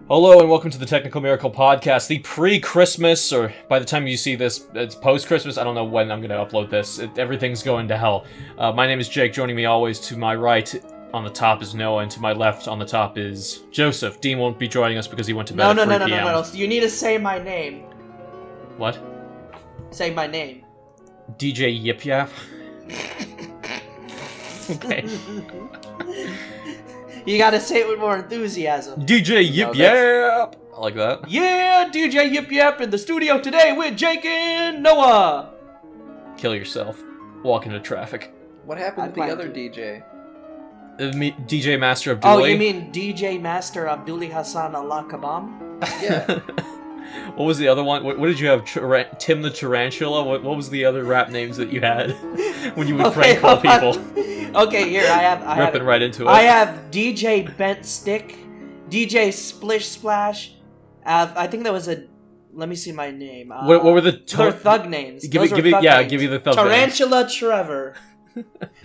Hello and welcome to the Technical Miracle Podcast, the pre-Christmas, or by the time you see this, it's post-Christmas. I don't know when I'm going to upload this. Everything's going to hell. My name is Jake. Joining me always to my right on the top is Noah, and to my left on the top is Joseph. Dean won't be joining us because he went to bed at 3 p.m. No. You need to say my name. What? Say my name. DJ Yip Yap? Okay. You gotta say it with more enthusiasm. DJ Yip Yap! I like that. Yeah, DJ Yip Yap in the studio today with Jake and Noah! Kill yourself. Walk into traffic. What happened to the other DJ? DJ Master Abdullah. Oh, you mean DJ Master Abdullah Hassan Allah Kabam? Yeah. What was the other one? What did you have? Tim the Tarantula? What was the other rap names that you had when you would prank call people? Okay, here, I have Ripping right into it. I have DJ Bent Stick, DJ Splish Splash. I think that was a... Let me see my name. What were the... They're thug names. Give me the thug Tarantula names. Trevor.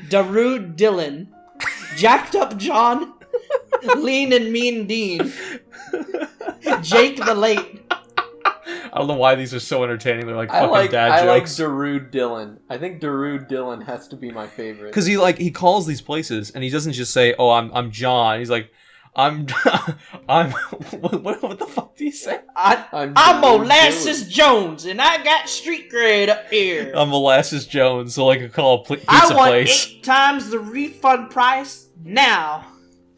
Darude Dylan. Jacked Up John. Lean and Mean Dean. Jake the Late. I don't know why these are so entertaining. They're like fucking dad jokes. I like Darude Dylan. I think Darude Dylan has to be my favorite. Because he calls these places and he doesn't just say, "Oh, I'm John." He's like, I'm what the fuck do you say? I'm Molasses Jones and I got street cred up here. I'm Molasses Jones, so like I call a pizza I want place. 8 times the refund price now.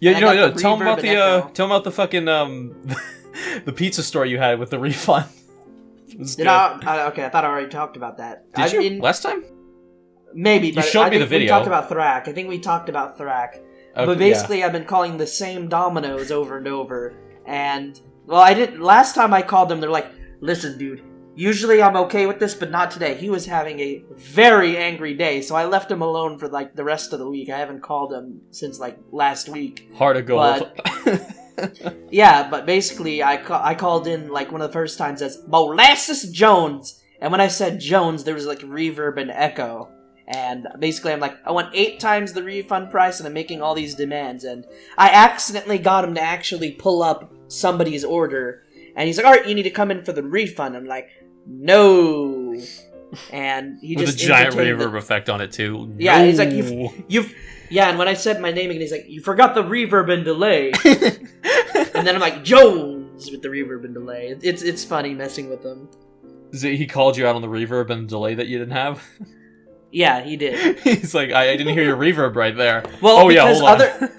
Yeah, tell him about the fucking the pizza store you had with the refund. Okay, I thought I already talked about that. Did you? Last time? Maybe, but you showed me the video. We talked about Thrak. I think we talked about Thrak. Okay, but basically, yeah. I've been calling the same Domino's over and over. And, well, I didn't... Last time I called them, they're like, "Listen, dude, usually I'm okay with this, but not today." He was having a very angry day, so I left him alone for, like, the rest of the week. I haven't called him since, like, last week. Hard to go. Yeah, but basically, I called in, like, one of the first times as Molasses Jones. And when I said Jones, there was, like, reverb and echo. And basically, I'm like, I want 8 times the refund price, and I'm making all these demands. And I accidentally got him to actually pull up somebody's order. And he's like, "Alright, you need to come in for the refund." I'm like, "No." And he with just... With a giant reverb effect on it, too. Yeah, no. He's like, you've... Yeah, and when I said my name again, he's like, "You forgot the reverb and delay." And then I'm like, "Jones," with the reverb and delay. It's funny messing with him. He called you out on the reverb and delay that you didn't have? Yeah, he did. He's like, I didn't hear your reverb right there. Well, because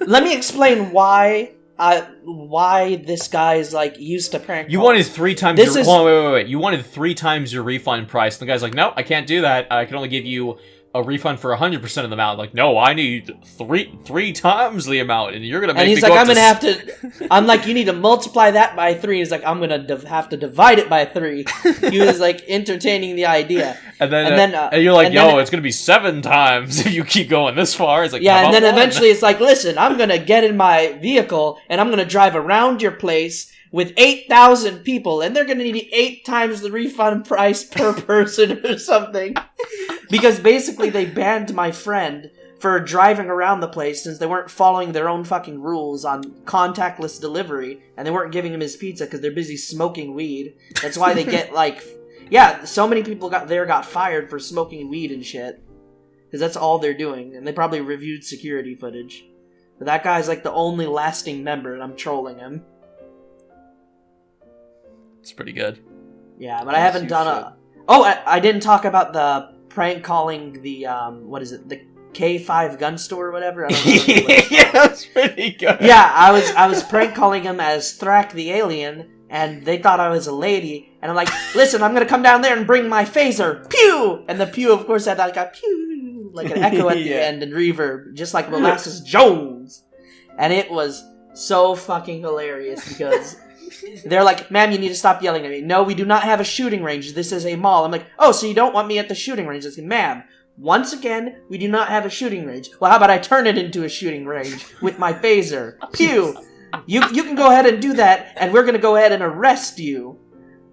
let me explain why this guy's like used to prank calls. You wanted 3 times wait. You wanted 3 times your refund price. And the guy's like, "No, I can't do that. I can only give you a refund for 100% of the amount." Like, "No, I need three times the amount, and you're gonna make." And he's me like, go "I'm gonna have to." I'm like, "You need to multiply that by 3." He's like, "I'm gonna have to divide it by 3." He was like entertaining the idea, and then you're like, "Yo, it's gonna be 7 times if you keep going this far." It's like, yeah, and then eventually it's like, "Listen, I'm gonna get in my vehicle and I'm gonna drive around your place with 8,000 people, and they're gonna need 8 times the refund price per person or something." Because basically they banned my friend for driving around the place since they weren't following their own fucking rules on contactless delivery, and they weren't giving him his pizza because they're busy smoking weed. That's why they get like... Yeah, so many people got fired for smoking weed and shit. Because that's all they're doing, and they probably reviewed security footage. But that guy's like the only lasting member, and I'm trolling him. It's pretty good. Yeah, but I haven't done a... Oh, I didn't talk about the prank calling the, what is it? The K5 gun store or whatever? I don't know. Yeah, that's pretty good. Yeah, I was prank calling him as Thrak the Alien, and they thought I was a lady, and I'm like, "Listen, I'm gonna come down there and bring my phaser. Pew!" And the pew, of course, had like a pew, like an echo at the end and reverb, just like Molasses Jones. And it was so fucking hilarious because... They're like, "Ma'am, you need to stop yelling at me." "No, we do not have a shooting range. This is a mall." I'm like, "Oh, so you don't want me at the shooting range?" I said, "Ma'am, once again, we do not have a shooting range." "Well, how about I turn it into a shooting range with my phaser?" Pew! You can go ahead and do that, and we're gonna go ahead and arrest you.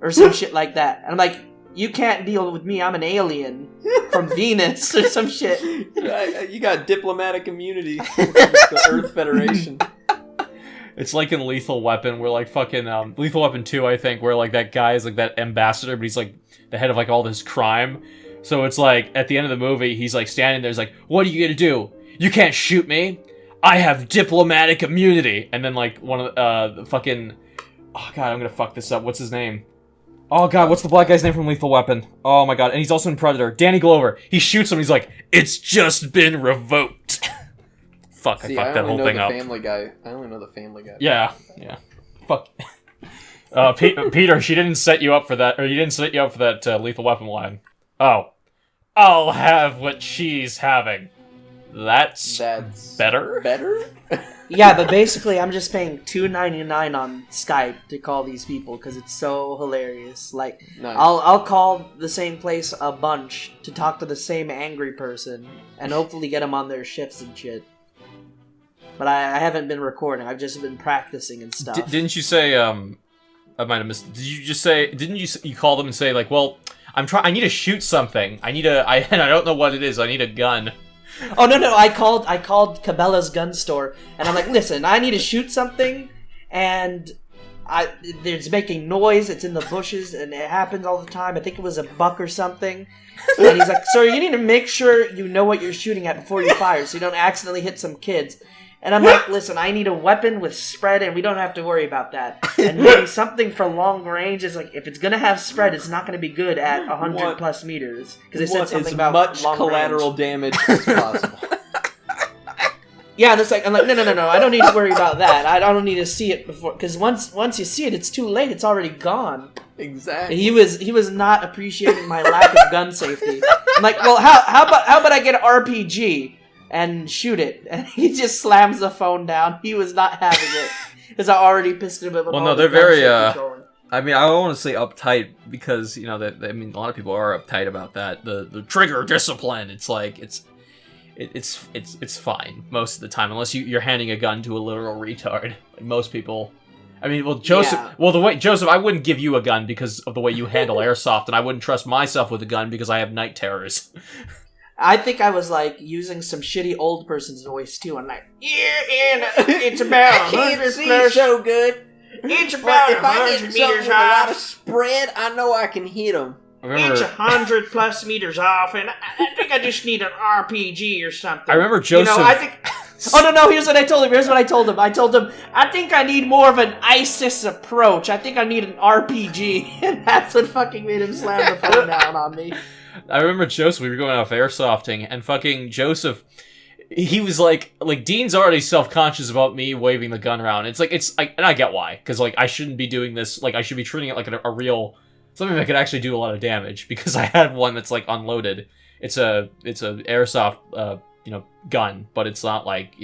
Or some shit like that. And I'm like, "You can't deal with me. I'm an alien from Venus," or some shit. You got diplomatic immunity with the Earth Federation. It's like in Lethal Weapon, where like fucking Lethal Weapon 2, I think, where like that guy is like that ambassador, but he's like the head of like all this crime. So it's like at the end of the movie, he's like standing there, he's like, "What are you gonna do? You can't shoot me. I have diplomatic immunity." And then like one of the fucking, oh god, I'm gonna fuck this up. What's his name? Oh god, what's the black guy's name from Lethal Weapon? Oh my god, and he's also in Predator. Danny Glover. He shoots him. He's like, "It's just been revoked." Fuck, I fucked that whole thing up. Family Guy. I only know the Family Guy. Yeah. Fuck. Peter, she didn't set you up for that, or you didn't set you up for that Lethal Weapon line. Oh. I'll have what she's having. That's better? Better? Yeah, but basically I'm just paying $2.99 on Skype to call these people because it's so hilarious. Like, Nice. I'll call the same place a bunch to talk to the same angry person and hopefully get them on their shifts and shit. But I haven't been recording. I've just been practicing and stuff. Didn't you say, I might have missed, did you just say, didn't you call them and say, like, well, I need to shoot something. And I don't know what it is. I need a gun. Oh, no, I called Cabela's gun store, and I'm like, listen, I need to shoot something, and it's making noise, it's in the bushes, and it happens all the time. I think it was a buck or something. And he's like, sir, you need to make sure you know what you're shooting at before you fire, so you don't accidentally hit some kids. And I'm like, listen, I need a weapon with spread, and we don't have to worry about that. And maybe something for long range is like, if it's going to have spread, it's not going to be good at 100 plus meters. Because it said something about much long collateral range. damage as possible. Yeah, that's like, I'm like, no, I don't need to worry about that. I don't need to see it before, because once you see it, it's too late. It's already gone. Exactly. He was not appreciating my lack of gun safety. I'm like, well, how about I get an RPG and shoot it? And he just slams the phone down. He was not having it because I already pissed him off. Well, no, they're very I mean, I don't want to say uptight because a lot of people are uptight about that. The trigger discipline. It's like it's fine most of the time, unless you're handing a gun to a literal retard. Like most people. I mean, well, Joseph. Yeah. Well, Joseph, I wouldn't give you a gun because of the way you handle airsoft, and I wouldn't trust myself with a gun because I have night terrors. I think I was like using some shitty old person's voice too. I'm like, it's about 100 plus. So good. It's about If I 100 get something meters with a lot of off. spread, I know I can hit them. It's 100 plus meters off, and I think I just need an RPG or something. I remember Joseph. You know, I think. Oh no! Here's what I told him. I told him, I think I need more of an ISIS approach. I think I need an RPG, and that's what fucking made him slam the phone down on me. I remember Joseph, we were going off airsofting, and fucking Joseph, he was like Dean's already self-conscious about me waving the gun around. It's like, and I get why, because like I shouldn't be doing this, like I should be treating it like a real, something that could actually do a lot of damage, because I had one that's like unloaded. It's a airsoft, gun, but it's not like,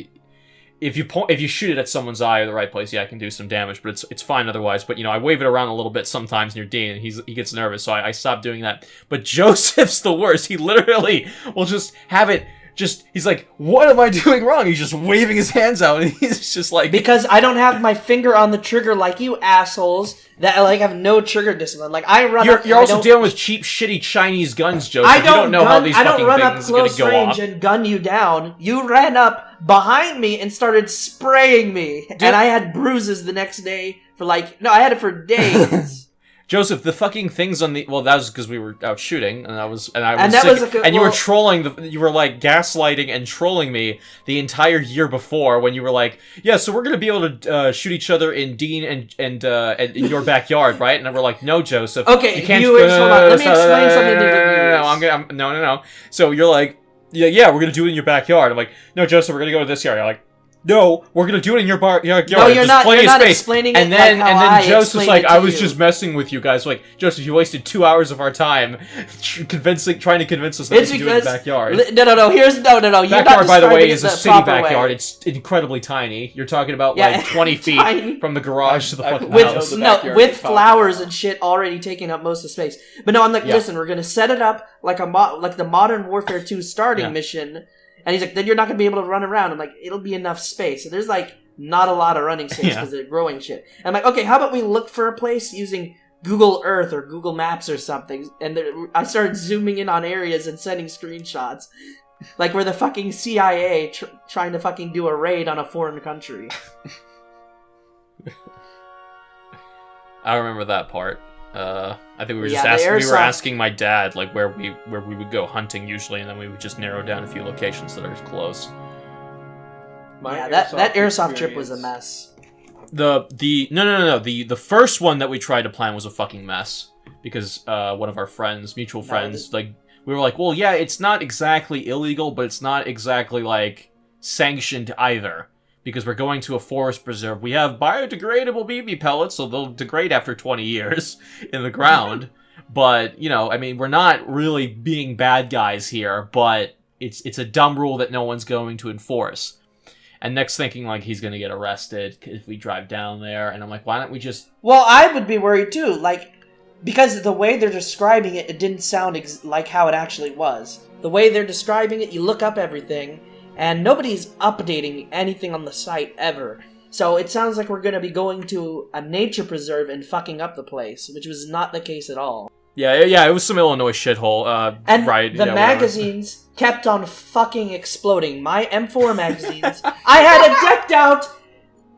if you shoot it at someone's eye or the right place, yeah, it can do some damage, but it's fine otherwise. But I wave it around a little bit sometimes near Dean, and he gets nervous, so I stopped doing that. But Joseph's the worst. He literally will just have it. He's like, what am I doing wrong? He's just waving his hands out, and he's just like... Because I don't have my finger on the trigger like you assholes that like have no trigger discipline. Like I run up... You're also dealing with cheap, shitty Chinese guns, Joseph. You don't know how these fucking run up things are gonna close go range off. and gun you down. You ran up behind me and started spraying me. Dude. And I had bruises the next day for like... No, I had it for days. Joseph, the fucking things on the... Well, that was because we were out shooting, and I was sick, and you were trolling, you were, like, gaslighting and trolling me the entire year before when you were like, yeah, so we're gonna be able to shoot each other in Dean and in your backyard, right? And we're like, no, Joseph. Okay, you can't... viewers, hold on. Let me explain something to the viewers. No. So you're like, yeah, we're gonna do it in your backyard. I'm like, no, Joseph, we're gonna go to this area. Like, no, we're gonna do it in your bar. No, you're not. You're not explaining it. And then Joseph's like, I was you. just messing with you guys. Like, Joseph, you wasted 2 hours of our time trying to convince us that we could do it in the backyard. No. Here's no. Backyard, by the way, is a city backyard. It's incredibly tiny. You're talking about like 20 feet from the garage to the fucking house. With flowers and shit already taking up most of the space. But no, I'm like, listen, we're gonna set it up like the Modern Warfare 2 starting mission. And he's like, then you're not going to be able to run around. I'm like, it'll be enough space. So there's like not a lot of running space because they're growing shit. And I'm like, okay, how about we look for a place using Google Earth or Google Maps or something? And I started zooming in on areas and sending screenshots. Like we're the fucking CIA trying to fucking do a raid on a foreign country. I remember that part. I think we were just Yeah, the asking. We were airsoft- asking my dad like where we would go hunting usually, and then we would just narrow down a few locations that are close. My that airsoft trip was a experience- mess. No. The first one that we tried to plan was a fucking mess because one of our friends, mutual friends, like we were like, well, yeah, it's not exactly illegal, but it's not exactly like sanctioned either. Because we're going to a forest preserve. We have biodegradable BB pellets, so they'll degrade after 20 years in the ground. But, you know, I mean, we're not really being bad guys here, but it's a dumb rule that no one's going to enforce. And Nick's thinking, like, he's going to get arrested if we drive down there. And I'm like, why don't we just... Well, I would be worried too, like, because the way they're describing it, it didn't sound like how it actually was. The way they're describing it, you look up everything, and nobody's updating anything on the site ever. So it sounds like we're going to be going to a nature preserve and fucking up the place, which was not the case at all. Yeah, it was some Illinois shithole. And right, the yeah, magazines kept on fucking exploding. My M4 magazines, I had it decked out.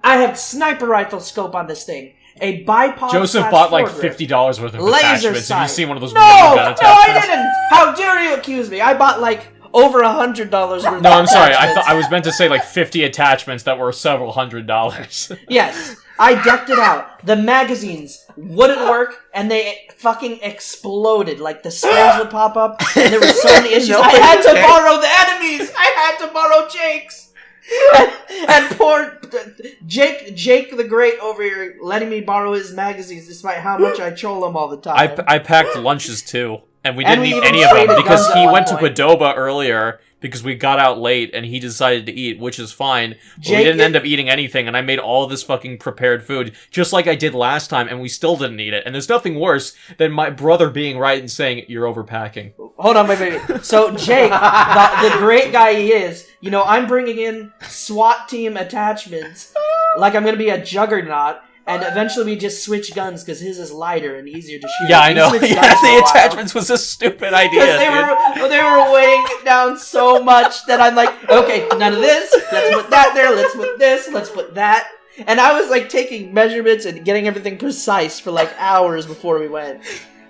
I had sniper rifle scope on this thing. A bipod. Joseph bought like foregrip. $50 worth of Laser attachments. sight. Have you seen one of those No, gun no, attachments? I didn't. How dare you accuse me? I bought like over $100 worth. No, of I'm sorry. attachments. I was meant to say like 50 attachments that were several $100s. Yes, I decked it out. The magazines wouldn't work, and they fucking exploded. Like the springs would pop up, and there were so many issues. No, I had to okay. borrow the enemies. I had to borrow Jake's. And poor Jake the Great over here letting me borrow his magazines despite how much I troll him all the time. I packed lunches too, and we And didn't we eat even any of them traded because guns at he one went to point. Qdoba earlier because we got out late and he decided to eat, which is fine. But we Jake- didn't end up eating anything, and I made all this fucking prepared food just like I did last time, and we still didn't eat it. And there's nothing worse than my brother being right and saying you're overpacking. Hold on, wait. So Jake, the great guy he is, you know, I'm bringing in SWAT team attachments, like I'm gonna be a juggernaut, and eventually we just switch guns because his is lighter and easier to shoot. Yeah, I We know. switched Yeah, guns for a the while. attachments was a stupid idea. Because they were weighing it down so much that I'm like, okay, none of this. Let's put that there. Let's put this. Let's put that. And I was like taking measurements and getting everything precise for like hours before we went.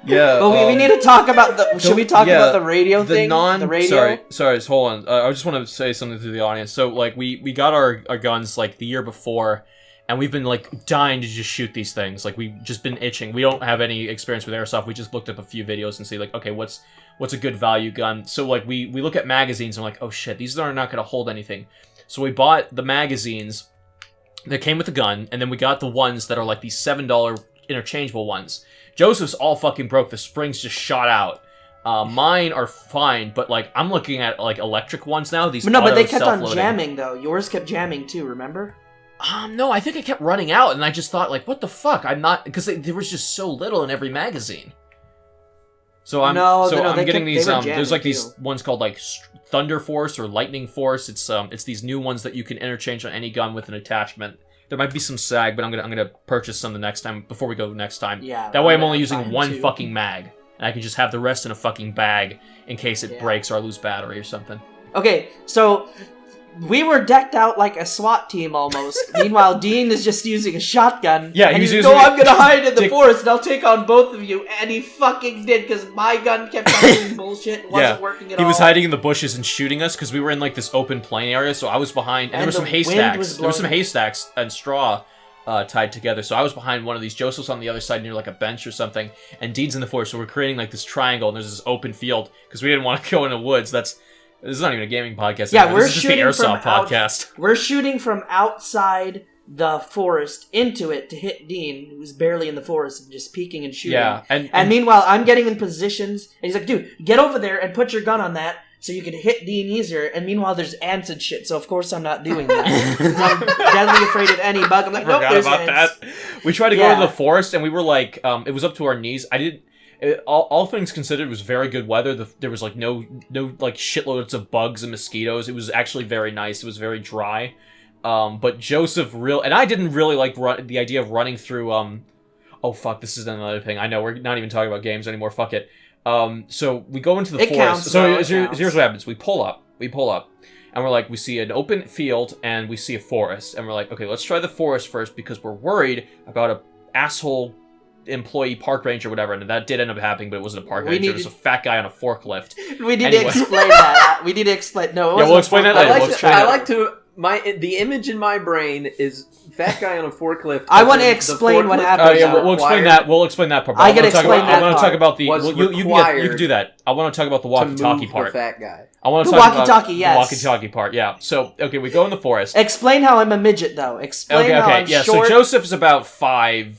Yeah. But we need to talk about the. Should we talk about the radio thing? The radio. Sorry. Hold on. I just want to say something to the audience. So, like, we got our guns like the year before, and we've been like dying to just shoot these things. Like, we've just been itching. We don't have any experience with airsoft. We just looked up a few videos and see like, okay, what's a good value gun? So like, we look at magazines and we're like, oh shit, these are not going to hold anything. So we bought the magazines that came with the gun, and then we got the ones that are like these $7 interchangeable ones. Joseph's all fucking broke. The springs just shot out. Mine are fine, but like I'm looking at like electric ones now. These No, but they auto kept on self-loading. jamming though. Yours kept jamming too. Remember? No, I think I kept running out, and I just thought like, what the fuck? I'm not because there was just so little in every magazine. So I'm I'm getting these. There's like these ones called like Thunder Force or Lightning Force. It's these new ones that you can interchange on any gun with an attachment. There might be some sag, but I'm gonna purchase some the next time before we go next time. Yeah. That way I'm only using one too. fucking mag, and I can just have the rest in a fucking bag in case it breaks or I lose battery or something. Okay, so we were decked out like a SWAT team almost. Meanwhile, Dean is just using a shotgun. Yeah, and he's he's using "No, I'm gonna hide in the Dick- forest and I'll take on both of you." And he fucking did because my gun kept on doing bullshit. It wasn't working at all. He was hiding in the bushes and shooting us because we were in like this open plain area. So I was behind, and there were some the wind haystacks. was There were some blowing. haystacks and straw tied together. So I was behind one of these. Joseph's on the other side near like a bench or something, and Dean's in the forest. So we're creating like this triangle, and there's this open field because we didn't want to go in the woods. This is not even a gaming podcast. Yeah, anymore. we're This is just the shooting Airsoft from out- podcast. We're shooting from outside the forest into it to hit Dean, who's barely in the forest, and just peeking and shooting. Yeah, And meanwhile, I'm getting in positions, and he's like, "Dude, get over there and put your gun on that so you can hit Dean easier." And meanwhile, there's ants and shit, so of course I'm not doing that. 'Cause I'm deadly afraid of any bug. I'm like, nope, Forgot there's about ants. that. We tried to go Yeah. to the forest, and we were like, it was up to our knees. All things considered, it was very good weather. There was like no like shitloads of bugs and mosquitoes. It was actually very nice. It was very dry. But Joseph and I didn't really like the idea of running through. Oh fuck! This is another thing. I know we're not even talking about games anymore. Fuck it. So we go into the It forest. counts, So though, it here's counts. what happens. We pull up, and we're like, we see an open field, and we see a forest, and we're like, okay, let's try the forest first, because we're worried about a asshole employee park ranger or whatever, and that did end up happening, but it wasn't a park ranger, it was a fat guy on a forklift. We need to explain that. We need to explain... No, it wasn't. Yeah, we'll explain that later. I like to... The image in my brain is fat guy on a forklift. I want to explain what happened. Oh yeah, we'll explain that. We'll explain that part. I can explain that part. I want to talk about the. You can do that. I want to talk about the walkie-talkie part. The fat guy. I want to talk about the walkie-talkie part. Yeah. So okay, we go in the forest. Explain how I'm a midget, though. Explain how I'm short. So Joseph is about 5'6",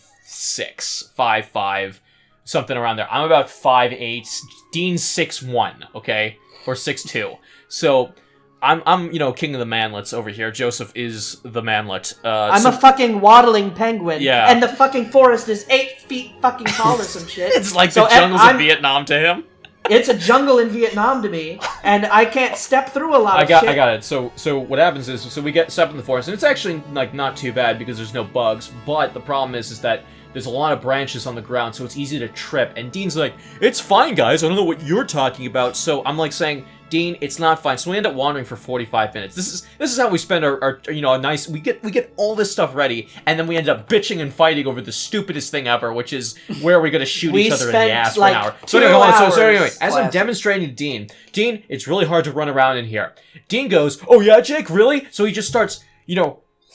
5'5", something around there. I'm about 5'8". Dean's 6'1", okay, or 6'2". So. I'm king of the manlets over here. Joseph is the manlet. I'm a fucking waddling penguin. Yeah. And the fucking forest is 8 feet fucking tall or some shit. It's like the jungles of Vietnam to him. It's a jungle in Vietnam to me, and I can't step through a lot of shit. I got it. So what happens is, we get stepped in the forest, and it's actually like not too bad because there's no bugs. But the problem is that there's a lot of branches on the ground, so it's easy to trip. And Dean's like, "It's fine, guys. I don't know what you're talking about." So I'm like saying, Dean, it's not fine. So we end up wandering for 45 minutes. This is how we spend our a nice. We get all this stuff ready, and then we end up bitching and fighting over the stupidest thing ever, which is where are we going to shoot each other in the ass for an hour. So anyway, as I'm demonstrating to Dean, it's really hard to run around in here. Dean goes, "Oh yeah, Jake, really?" So he just starts,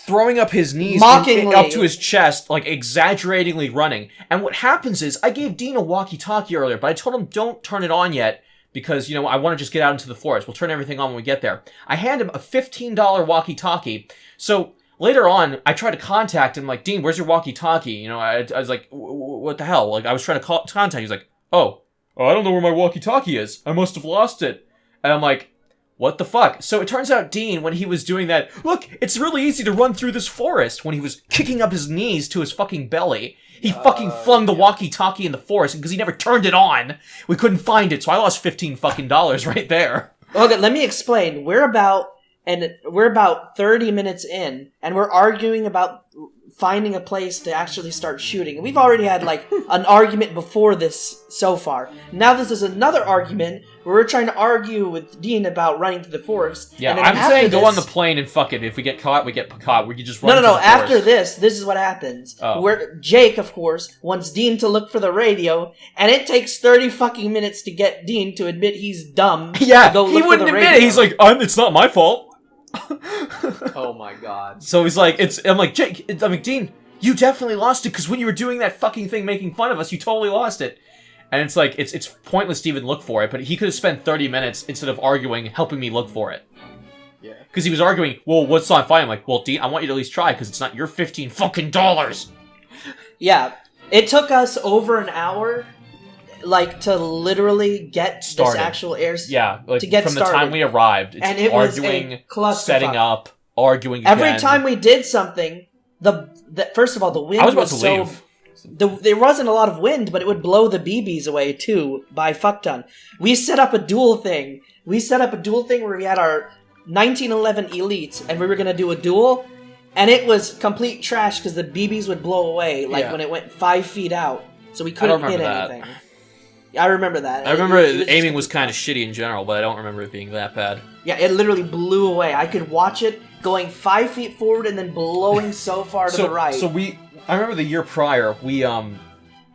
throwing up his knees mockingly up to his chest, like exaggeratingly running. And what happens is, I gave Dean a walkie-talkie earlier, but I told him don't turn it on yet. Because, I want to just get out into the forest. We'll turn everything on when we get there. I hand him a $15 walkie-talkie. So, later on, I tried to contact him, like, Dean, where's your walkie-talkie? I was like, what the hell? Like, I was trying to contact him. He's like, oh, I don't know where my walkie-talkie is. I must have lost it. And I'm like, what the fuck? So it turns out Dean, when he was doing that, look, it's really easy to run through this forest, when he was kicking up his knees to his fucking belly, he fucking flung the walkie-talkie in the forest because he never turned it on. We couldn't find it, so I lost $15 fucking right there. Okay, let me explain. We're about 30 minutes in, and we're arguing about finding a place to actually start shooting. And we've already had, like, an argument before this so far. Now this is another argument where we're trying to argue with Dean about running to the forest. Yeah, I'm saying go on the plane and fuck it. If we get caught, we get caught. We can just run to the forest. After this is what happens. Oh. Where Jake, of course, wants Dean to look for the radio, and it takes 30 fucking minutes to get Dean to admit he's dumb. Yeah, to go look he wouldn't for the admit radio. it. He's like, it's not my fault. Oh my god. So he's like, I'm like, Dean, you definitely lost it, because when you were doing that fucking thing making fun of us, you totally lost it. And it's like, it's pointless to even look for it, but he could have spent 30 minutes, instead of arguing, helping me look for it. Yeah. Because he was arguing, well, what's not fine? I'm like, well, Dean, I want you to at least try, because it's not your $15 fucking dollars. Yeah. It took us over an hour, like, to literally get started. This actual Airsoft. Yeah, like, to get from started. the time we arrived, it's and it arguing, was a clusterfuck. setting up, arguing again. Every time we did something, first of all, the wind I was about was to leave. There wasn't a lot of wind, but it would blow the BBs away, too, by fuck ton. We set up a duel thing. Where we had our 1911 elites, and we were going to do a duel, and it was complete trash because the BBs would blow away, when it went 5 feet out, so we couldn't hit anything. I remember that. I remember aiming was kind of shitty in general, but I don't remember it being that bad. Yeah, it literally blew away. I could watch it going 5 feet forward and then blowing so far to the right. I remember the year prior,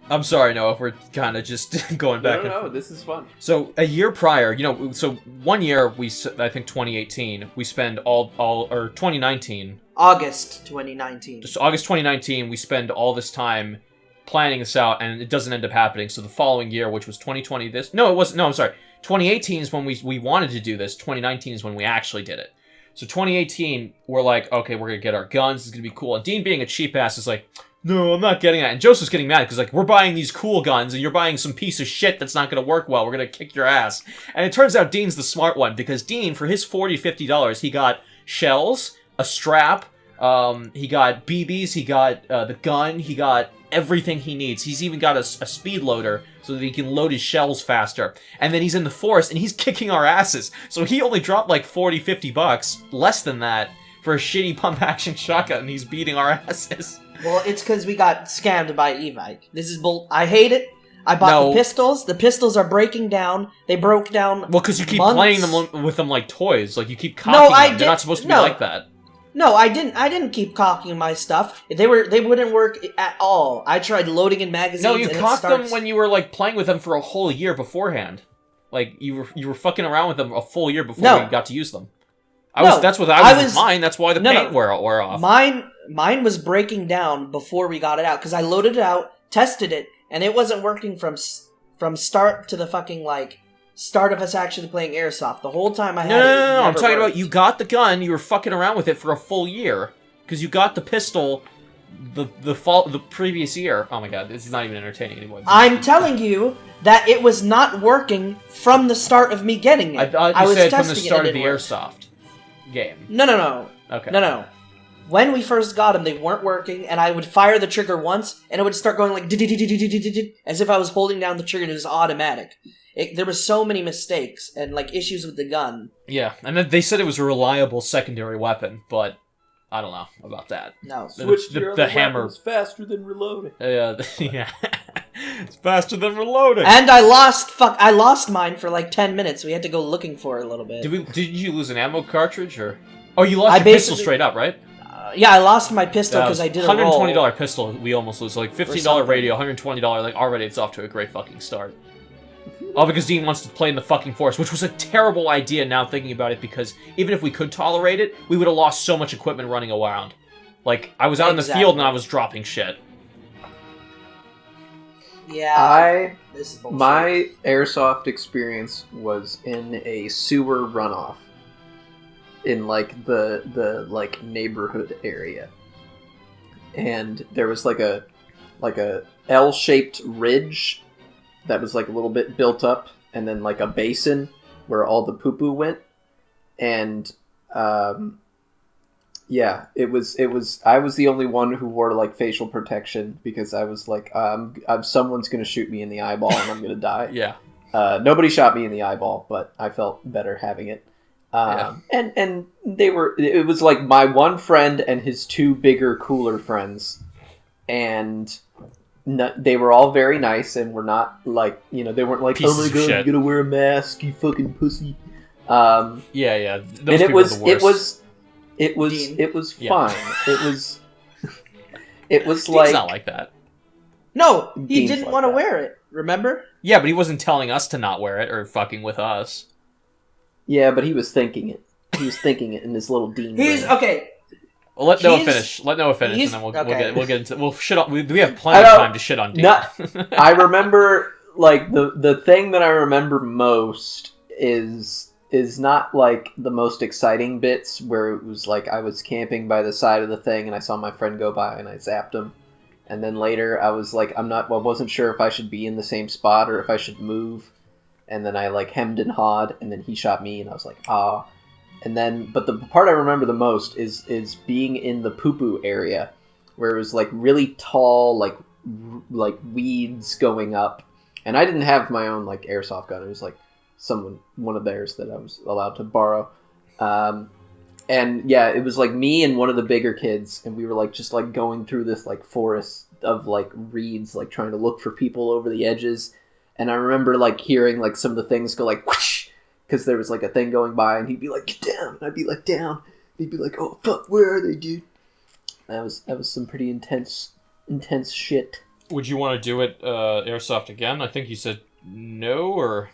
I'm sorry, Noah, if we're kind of just going back. No, this is fun. So, a year prior, so 1 year, I think 2018, we spend or 2019. August 2019. Just August 2019, we spend all this time planning this out, and it doesn't end up happening. So the following year, which was 2020, 2018 is when we wanted to do this. 2019 is when we actually did it. So 2018, we're like, okay, we're going to get our guns. It's going to be cool. And Dean, being a cheap ass, is like, no, I'm not getting that. And Joseph's getting mad because, like, we're buying these cool guns and you're buying some piece of shit that's not going to work well. We're going to kick your ass. And it turns out Dean's the smart one, because Dean, for his $40, $50, he got shells, a strap, he got BBs, he got the gun, he got everything he needs. He's even got a speed loader so that he can load his shells faster. And then he's in the forest and he's kicking our asses. So he only dropped like $40, $50, less than that, for a shitty pump action shotgun, and he's beating our asses. Well, it's because we got scammed by Evike. This is I hate it. I bought No. the pistols. The pistols are breaking down. They broke down. Well, because you keep months. playing them with them like toys. Like, you keep cocking No, them. They're not supposed to be like that. No, I didn't keep cocking my stuff. They wouldn't work at all. I tried loading in magazines. No, you and cocked them when you were, like, playing with them for a whole year beforehand. Like, you were fucking around with them a full year before you got to use them. That's what I was with mine. That's why the paint wore off. Mine was breaking down before we got it out, because I loaded it out, tested it, and it wasn't working from start to the fucking, like, start of us actually playing Airsoft. The whole time I had it. No. I'm talking about you got the gun, you were fucking around with it for a full year. Because you got the pistol the previous year. Oh my god, this is not even entertaining anymore. I'm telling you that it was not working from the start of me getting it. I thought you said from the start of the Airsoft game. No. Okay. No. When we first got them, they weren't working, and I would fire the trigger once, and it would start going like as if I was holding down the trigger and it was automatic. There were so many mistakes and like issues with the gun. Yeah, and then they said it was a reliable secondary weapon, but I don't know about that. No, switch to the hammer weapons faster than reloading. Yeah, it's faster than reloading. And I lost mine for like 10 minutes. We had to go looking for it a little bit. Did you lose an ammo cartridge or? Oh, you lost your pistol straight up, right? Yeah, I lost my pistol because I did a roll. $120 pistol. We almost lose. So like $15 radio, $120. Like already, it's off to a great fucking start. All because Dean wants to play in the fucking forest, which was a terrible idea now thinking about it, because even if we could tolerate it, we would have lost so much equipment running around. Like, I was out in the field and I was dropping shit. Yeah. My Airsoft experience was in a sewer runoff. In like the like neighborhood area. And there was like a L-shaped ridge that was like a little bit built up, and then like a basin where all the poo-poo went. And yeah, it was I was the only one who wore like facial protection, because I was like someone's gonna shoot me in the eyeball and I'm gonna die. Yeah. Nobody shot me in the eyeball, but I felt better having it. And it was like my one friend and his two bigger, cooler friends, and they were all very nice and were not like, they weren't like, pieces oh my god, shit. you gotta wear a mask, you fucking pussy. Yeah. Those and people are the worst. it was fine. It was Dean's like, not like that. No, he Dean's didn't like want to that. wear it. Remember? Yeah, but he wasn't telling us to not wear it or fucking with us. yeah, but he was thinking it. He was thinking it in his little Dean brain. Okay. Well, let Noah finish. Let Noah finish, and then we'll get into. We'll shit on. We have plenty of time to shit on Dean. I remember, like, the thing that I remember most is not like the most exciting bits where it was like I was camping by the side of the thing and I saw my friend go by and I zapped him, and then later I was like, I wasn't sure if I should be in the same spot or if I should move, and then I like hemmed and hawed, and then he shot me and I was like, ah. And then, but the part I remember the most is being in the poo-poo area, where it was like really tall, like weeds going up, and I didn't have my own like airsoft gun. It was like one of theirs that I was allowed to borrow, and yeah, it was like me and one of the bigger kids, and we were like just like going through this like forest of like reeds, like trying to look for people over the edges, and I remember like hearing like some of the things go like whoosh, because there was like a thing going by, and he'd be like, get down, and I'd be like, down. He'd be like, oh fuck, where are they, dude? That was some pretty intense shit. Would you want to do it Airsoft again? I think you said no, or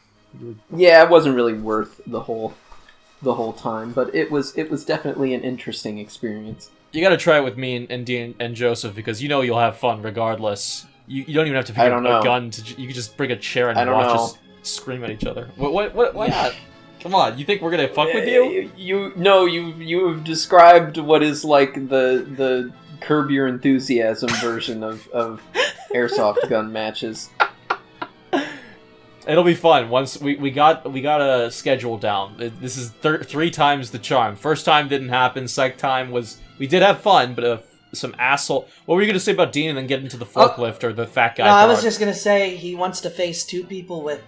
yeah, it wasn't really worth the whole time, but it was definitely an interesting experience. You got to try it with me and Dean and Joseph, because you'll have fun regardless. You don't even have to pick a gun. You can just bring a chair and watch us scream at each other. What? Why not? Come on, you think we're gonna fuck with you? You have described what is like the Curb Your Enthusiasm version of airsoft gun matches. It'll be fun once we got a schedule down. This is 3 times the charm. First time didn't happen. Second time we did have fun, but some asshole. What were you gonna say about Dean and then get into the forklift or the fat guy? No, I was just gonna say he wants to face 2 people with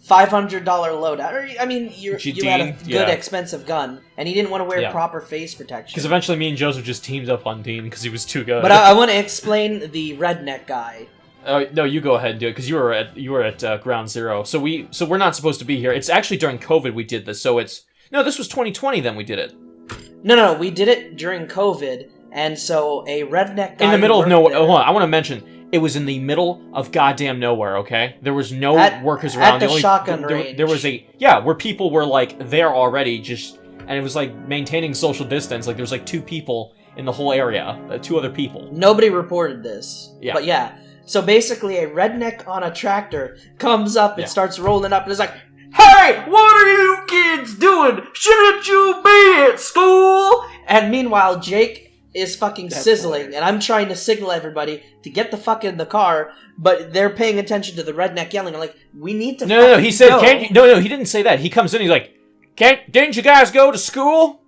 $500 loadout. I mean, you had a good expensive gun, and he didn't want to wear proper face protection. Because eventually me and Joseph just teamed up on Dean because he was too good. But I want to explain the redneck guy. No, you go ahead and do it because you were at ground zero. So we're not supposed to be here. It's actually during COVID we did this. So this was 2020. Then we did it. No, we did it during COVID, and so a redneck guy in the middle of nowhere. Hold on, I want to mention it was in the middle of goddamn nowhere. Okay, there was no workers around. At the shotgun range. There was where people were like there already, and it was like maintaining social distance. Like there was like 2 people in the whole area, 2 other people. Nobody reported this. Yeah, but yeah. So basically, a redneck on a tractor comes up and starts rolling up and is like, "Hey, what are you kids doing? Shouldn't you be at school?" And meanwhile, Jake is fucking sizzling, and I'm trying to signal everybody to get the fuck in the car, but they're paying attention to the redneck yelling. I'm like, we need to. No. He said, "Can't you?" No. He didn't say that. He comes in. He's like, Didn't you guys go to school?"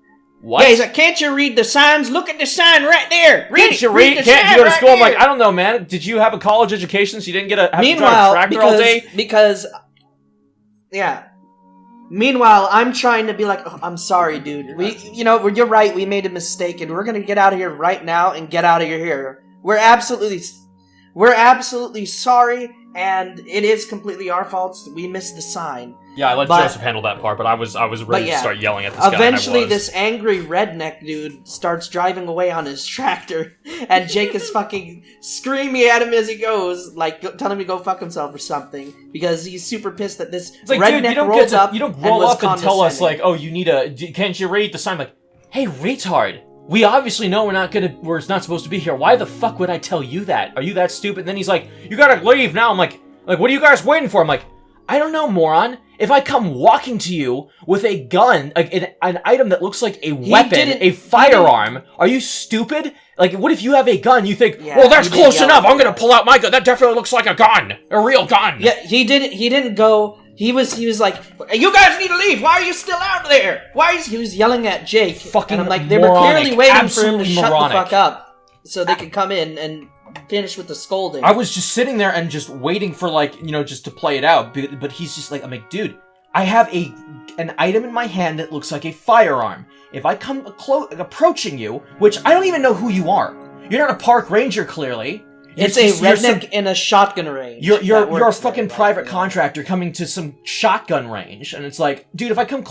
What? Yeah, he's like, "Can't you read the signs? Look at the sign right there. Can't you go to school?" I'm like, I don't know, man. Did you have a college education so you didn't have to drive a tractor all day? Meanwhile, I'm trying to be like, "Oh, I'm sorry, dude. You're right. We made a mistake, and we're gonna get out of here right now and get out of here. We're absolutely sorry, and it is completely our fault. We missed the sign." Yeah, I let Joseph handle that part, but I was ready to start yelling at this guy. Eventually, this angry redneck dude starts driving away on his tractor, and Jake is fucking screaming at him as he goes, like telling him to go fuck himself or something, because he's super pissed that this redneck rolled up. You don't roll up and tell us like, "Oh, can't you read the sign?" Like, hey, retard. We obviously know we're not supposed to be here. Why the fuck would I tell you that? Are you that stupid? And then he's like, "You gotta leave now." I'm like, what are you guys waiting for? I'm like, I don't know, moron. If I come walking to you with a gun, an item that looks like a weapon, a firearm, are you stupid? Like, what if you have a gun? You think, well, that's close enough. I'm gonna pull out my gun. That definitely looks like a gun, a real gun. Yeah, he didn't go. He was like, "You guys need to leave. Why are you still out there? He was yelling at Jake. Fucking and I'm like, they were clearly waiting for him to shut the fuck up so they could come in and finish with the scolding. I was just sitting there and just waiting for just to play it out. But he's just like, I'm like, dude, I have an item in my hand that looks like a firearm. If I come approaching you, which I don't even know who you are. You're not a park ranger, clearly. It's a redneck in a shotgun range. You're a fucking private contractor coming to some shotgun range, and it's like, dude, if I come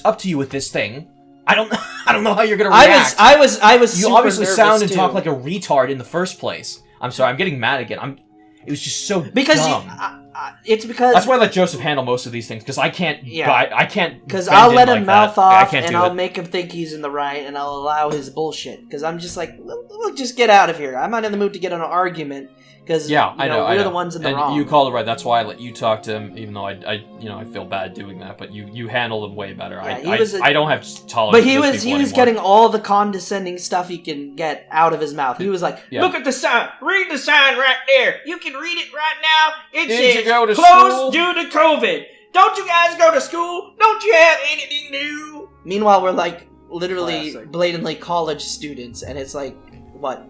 up to you with this thing, I don't know how you're gonna react. I was. You obviously sound and talk like a retard in the first place. I'm sorry, I'm getting mad again. It was just so dumb. It's because that's why I let Joseph handle most of these things, because I can't. I can't. Because I'll let him mouth off, and I'll make him think he's in the right, and I'll allow his bullshit. Because I'm just like, we'll just get out of here. I'm not in the mood to get in an argument. Because I know we're the ones in the wrong. You called it right. That's why I let you talk to him, even though I feel bad doing that. But you handled him way better. Yeah, I don't have tolerance. But he was getting all the condescending stuff he can get out of his mouth. He was like, "Look at the sign. Read the sign right there. You can read it right now. It says closed due to COVID. Don't you guys go to school? Don't you have anything new?" Meanwhile, we're like literally blatantly college students, and it's like, what?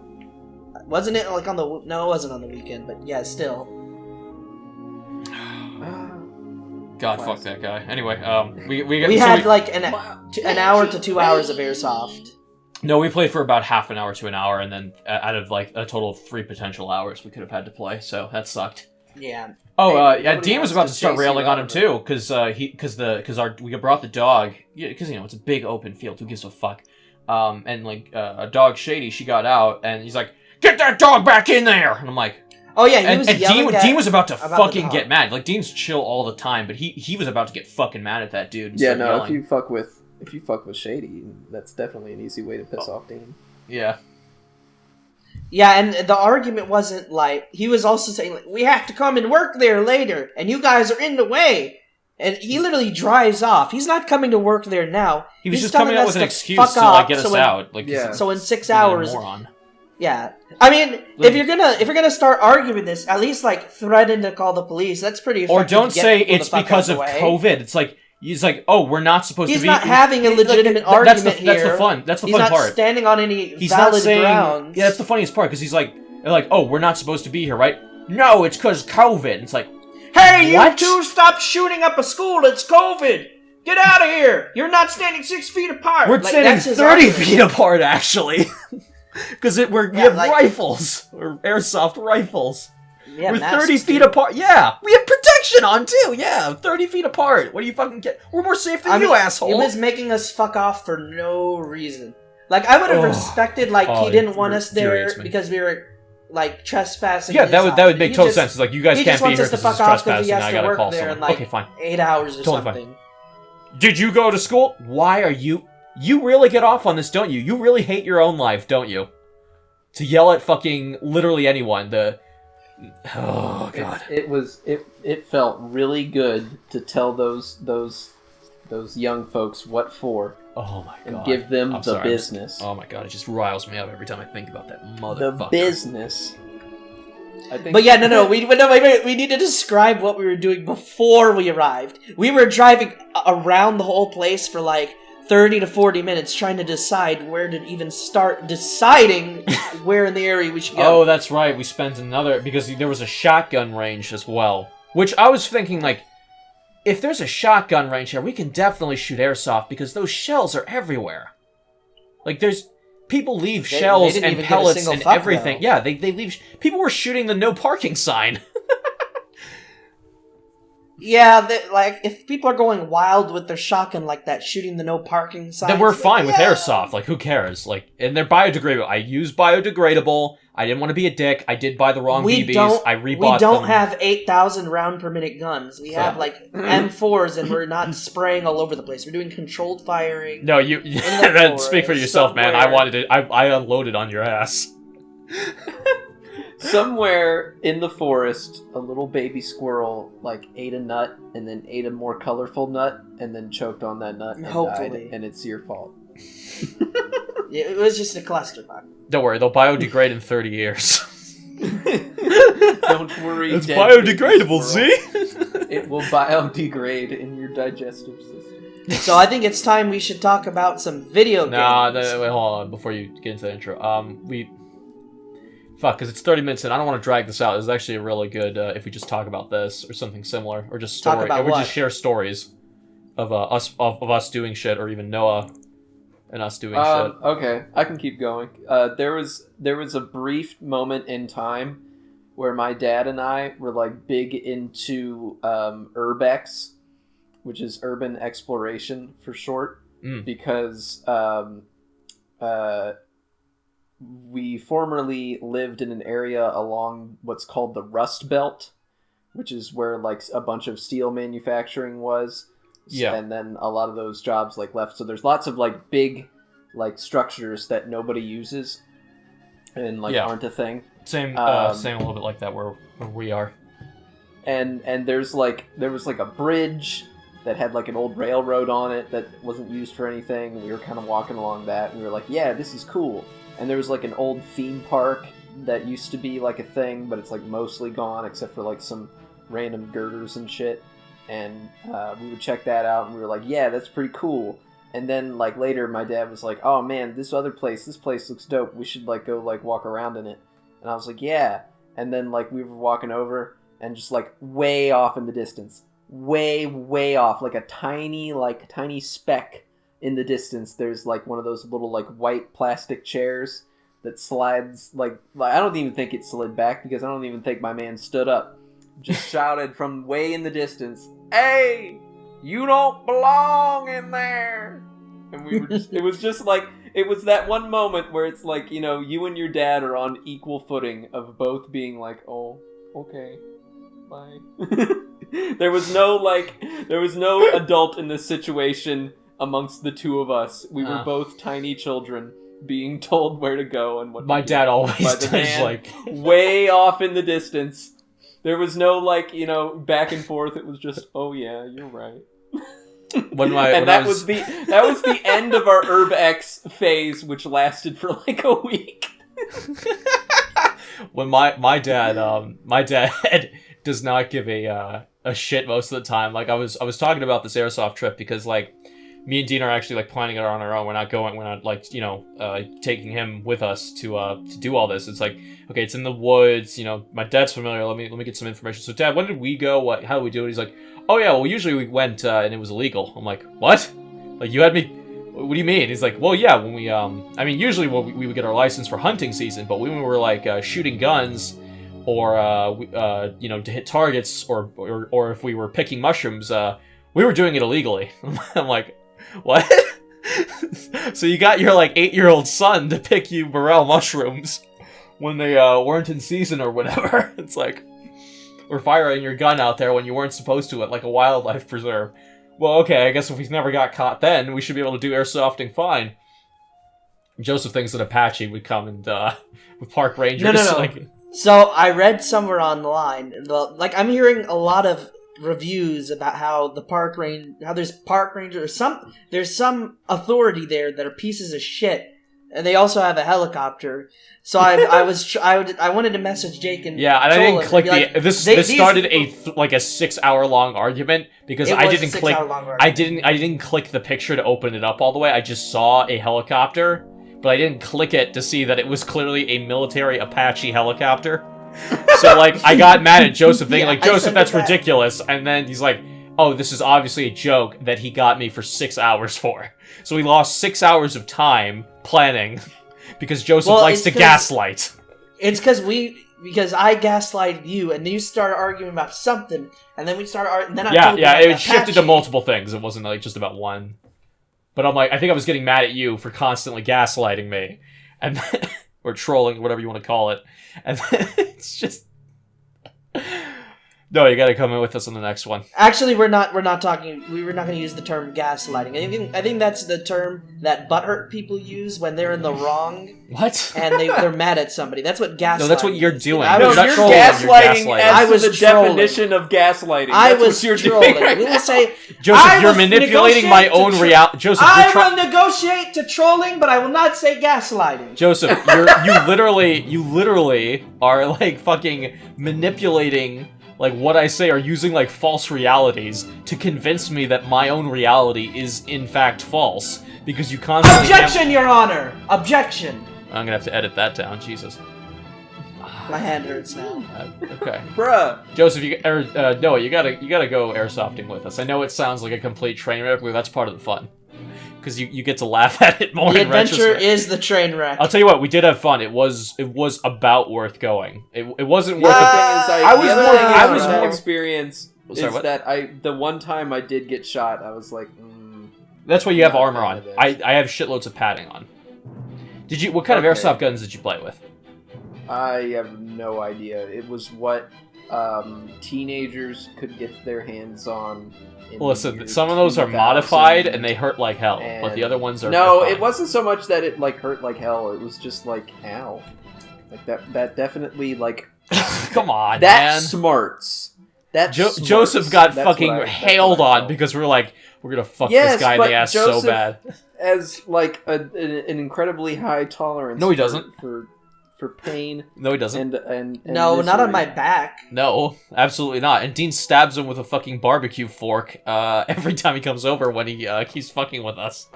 Wasn't it like on the... No, it wasn't on the weekend, but yeah, still. God, fuck that guy. Anyway, we had like an hour to 2 hours of Airsoft. No, we played for about half an hour to an hour, and then out of like a total of 3 potential hours we could have had to play, so that sucked. Yeah. Oh, Dean was about to start railing on him too, because we brought the dog, because it's a big open field. Who gives a fuck? And like a dog Shady, she got out, and he's like, "Get that dog back in there!" And I'm like, "Oh yeah." He was yelling Dean was about to fucking get mad. Like Dean's chill all the time, but he was about to get fucking mad at that dude. Yeah, no. Yelling. If you fuck with Shady, that's definitely an easy way to piss off Dean. Yeah. Yeah, and the argument wasn't like, he was also saying, like, "We have to come and work there later, and you guys are in the way." And he literally drives off. He's not coming to work there now. He's just coming up with an excuse to like get us out. Like, so in 6 hours. Yeah. I mean, if you're gonna start arguing this, at least like threaten to call the police. That's pretty effective. Or don't say it's because of COVID. It's like, he's like, "Oh, we're not supposed to be..." He's not having a legitimate argument here. That's the fun part. He's not standing on any valid grounds. Yeah, that's the funniest part, because he's like, "Oh, we're not supposed to be here, right?" "No, it's because COVID." It's like, "Hey, what? You two, stop shooting up a school. It's COVID. Get out of here. You're not standing 6 feet apart." We're standing 30 feet apart, actually. Because we have rifles. Or airsoft rifles. Yeah, We're masks, 30 feet dude. apart. Yeah, we have protection on too. Yeah, 30 feet apart. What do you fucking get? We're more safe than you, asshole. He was making us fuck off for no reason. Like, I would have respected, like, he didn't want us there because we were, like, trespassing. Yeah, that would make total sense. It's like, you guys can't be here because because it's trespassing, he and has I to gotta work call there someone. in, like, Okay, fine. 8 hours or Totally something. fine. Did you go to school? Why are you... You really get off on this, don't you? You really hate your own life, don't you? To yell at fucking literally anyone, Oh, God. It felt really good to tell those young folks what for. Oh my God. And give them the business. Oh my God, it just riles me up every time I think about that motherfucker. The business. But yeah, no, wait, we need to describe what we were doing before we arrived. We were driving around the whole place for like 30 to 40 minutes trying to decide where to even start deciding where in the area we should go. Oh, that's right, we spent because there was a shotgun range as well. Which I was thinking, like, if there's a shotgun range here, we can definitely shoot airsoft because those shells are everywhere. Like, people leave shells and pellets and everything. Though. Yeah, they leave... People were shooting the no parking sign. Yeah, like, if people are going wild with their shotgun like that, shooting the no parking sign... Then we're fine with airsoft. Like, who cares? Like, and they're biodegradable. I use biodegradable. I didn't want to be a dick. I did buy the wrong BBs. I rebought them. We don't have 8,000 round per minute guns. We have, like, M4s, and we're not spraying all over the place. We're doing controlled firing. No, you... Speak for yourself, man. I wanted it. I unloaded on your ass. Somewhere in the forest, a little baby squirrel, like, ate a nut, and then ate a more colorful nut, and then choked on that nut and died, and it's your fault. It was just a clusterfuck. Don't worry, they'll biodegrade in 30 years. Don't worry, it's biodegradable, see? It will biodegrade in your digestive system. So I think it's time we should talk about some video games. Wait, hold on, before you get into the intro. Fuck, because it's 30 minutes in. I don't want to drag this out. It's actually really good if we just talk about this or something similar, or just story. Talk about if we what? just share stories of us doing shit, or even Noah and us doing shit. Okay, I can keep going. There was a brief moment in time where my dad and I were like big into urbex, which is urban exploration for short, because we formerly lived in an area along what's called the Rust Belt, which is where like a bunch of steel manufacturing was. Yeah. And then a lot of those jobs like left. So there's lots of like big like structures that nobody uses and like aren't a thing. Same a little bit like that where we are. And there was like a bridge that had like an old railroad on it that wasn't used for anything. We were kind of walking along that and we were like, yeah, this is cool. And there was like an old theme park that used to be like a thing, but it's like mostly gone except for like some random girders and shit. And we would check that out and we were like, yeah, that's pretty cool. And then like later my dad was like, oh man, this place looks dope. We should like go like walk around in it. And I was like, yeah. And then like we were walking over and just like way off in the distance, way off, like a tiny speck in the distance, there's like one of those little like white plastic chairs that slides like I don't even think it slid back because I don't even think my man stood up. Just shouted from way in the distance, "Hey, you don't belong in there!" And we were just, it was just like, it was that one moment where it's like, you know, you and your dad are on equal footing of both being like, oh, okay, bye. There was no adult in this situation amongst the two of us. We were both tiny children being told where to go and what my to dad do. always By the does man like way off in the distance. There was no like, you know, back and forth. It was just, oh yeah, you're right. That was the end of our Urbex phase, which lasted for like a week. When my dad does not give a shit most of the time. Like I was talking about this airsoft trip because like me and Dean are actually like planning it on our own. We're not like, you know, taking him with us to do all this. It's like, okay, it's in the woods, you know, my dad's familiar. Let me get some information. So Dad, when did we go? How did we do it? He's like, oh yeah, well usually we went and it was illegal. I'm like, what? Like you had me, what do you mean? He's like, well yeah, when we, I mean usually we would get our license for hunting season, but when we were like shooting guns, or to hit targets, or if we were picking mushrooms, we were doing it illegally. I'm like, what? So you got your like 8-year-old son to pick you morel mushrooms when they weren't in season or whatever. It's like, we're firing your gun out there when you weren't supposed to at like a wildlife preserve. Well, okay, I guess if we never got caught then, we should be able to do airsofting fine. Joseph thinks that Apache would come and with park rangers. No. Like, so I read somewhere online, I'm hearing a lot of reviews about how there's park rangers, there's some authority there that are pieces of shit, and they also have a helicopter. So I wanted to message Jake and yeah, and I didn't click this started a 6-hour long argument because I didn't click the picture to open it up all the way. I just saw a helicopter, but I didn't click it to see that it was clearly a military Apache helicopter. So, like, I got mad at Joseph, thinking, Joseph, that's ridiculous. And then he's like, oh, this is obviously a joke that he got me for 6 hours for. So we lost 6 hours of time planning because Joseph likes to gaslight. It's because I gaslighted you, and then you started arguing about something, and then we started arguing, and then it shifted to multiple things. It wasn't, like, just about one. But I'm like, I think I was getting mad at you for constantly gaslighting me. And then, or trolling, whatever you want to call it. And then it's just... No, you gotta come in with us on the next one. Actually, we're not talking... We're not going to use the term gaslighting. I think that's the term that butthurt people use when they're in the wrong. What? And they're mad at somebody. That's what gaslighting is. No, that's what you're doing. You're gaslighting as the definition of gaslighting. I was trolling. Right, we will say... Joseph, you're manipulating my own reality. Joseph, I will negotiate to trolling, but I will not say gaslighting. Joseph, you literally are, like, fucking manipulating... like, what I say are using, like, false realities to convince me that my own reality is, in fact, false. Because you constantly... Objection, Your Honor! Objection! I'm gonna have to edit that down, Jesus. My hand hurts now. Okay. Bruh! Joseph, Noah, you gotta go airsofting with us. I know it sounds like a complete train wreck, but that's part of the fun. Because you get to laugh at it more. The adventure is the train wreck. I'll tell you what, we did have fun. It was about worth going. It wasn't worth the thing is, I was more experience is that the one time I did get shot, I was like, that's why you have armor on. I have shitloads of padding on. What kind of airsoft guns did you play with? I have no idea. It was what teenagers could get their hands on. Listen, some of those are modified and they hurt like hell, but the other ones are... No, it wasn't so much that it like hurt like hell. It was just like, ow. Like that definitely like... Come on, that man. smarts. Joseph got fucking hailed on because we're like, we're gonna fuck this guy in the ass Joseph, so bad. As like an incredibly high tolerance. No, he doesn't. For pain. No, he doesn't. And no, misery. not on my back. No, absolutely not. And Dean stabs him with a fucking barbecue fork every time he comes over when he's fucking with us.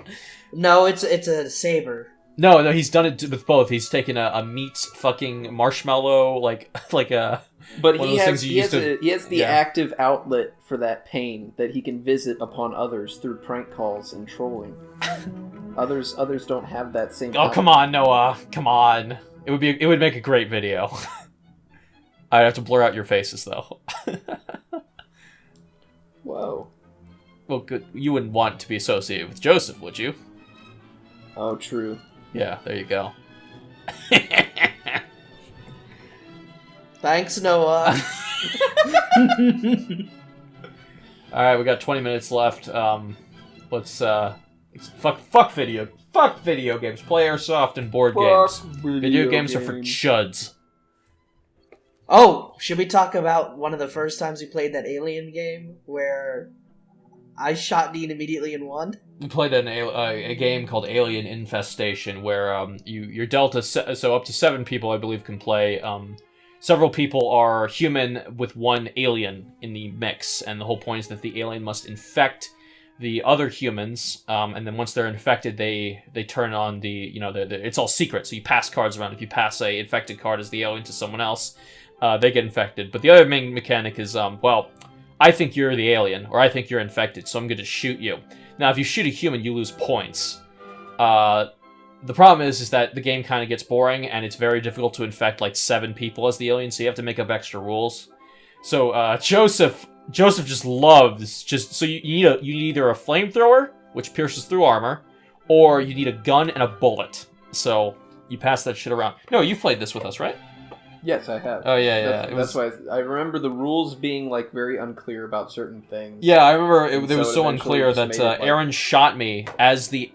No, it's a saber. No, he's done it with both. He's taken a meat fucking marshmallow, like a... But he has the active outlet for that pain that he can visit upon others through prank calls and trolling. Others don't have that same... Oh, come on, Noah. Come on. It would make a great video. I'd have to blur out your faces, though. Whoa. Well, good. You wouldn't want to be associated with Joseph, would you? Oh, true. Yeah, there you go. Thanks, Noah. Alright, we got 20 minutes left. Let's fuck video games. Play Airsoft and board games. Video games are for chuds. Oh, should we talk about one of the first times we played that Alien game where I shot Dean immediately and won? We played a game called Alien Infestation where you're dealt so up to 7 people, I believe, can play. Several people are human with one alien in the mix, and the whole point is that the alien must infect the other humans, and then once they're infected, they turn on it's all secret, so you pass cards around. If you pass a infected card as the alien to someone else, they get infected. But the other main mechanic is, I think you're the alien, or I think you're infected, so I'm going to shoot you. Now, if you shoot a human, you lose points. The problem is that the game kind of gets boring, and it's very difficult to infect like 7 people as the alien, so you have to make up extra rules. So Joseph just loves so you need either a flamethrower, which pierces through armor, or you need a gun and a bullet. So you pass that shit around. No, you played this with us, right? Yes, I have. Oh yeah. That's why I remember the rules being like very unclear about certain things. Yeah, I remember it was so eventually unclear just that made it, like- Aaron shot me as the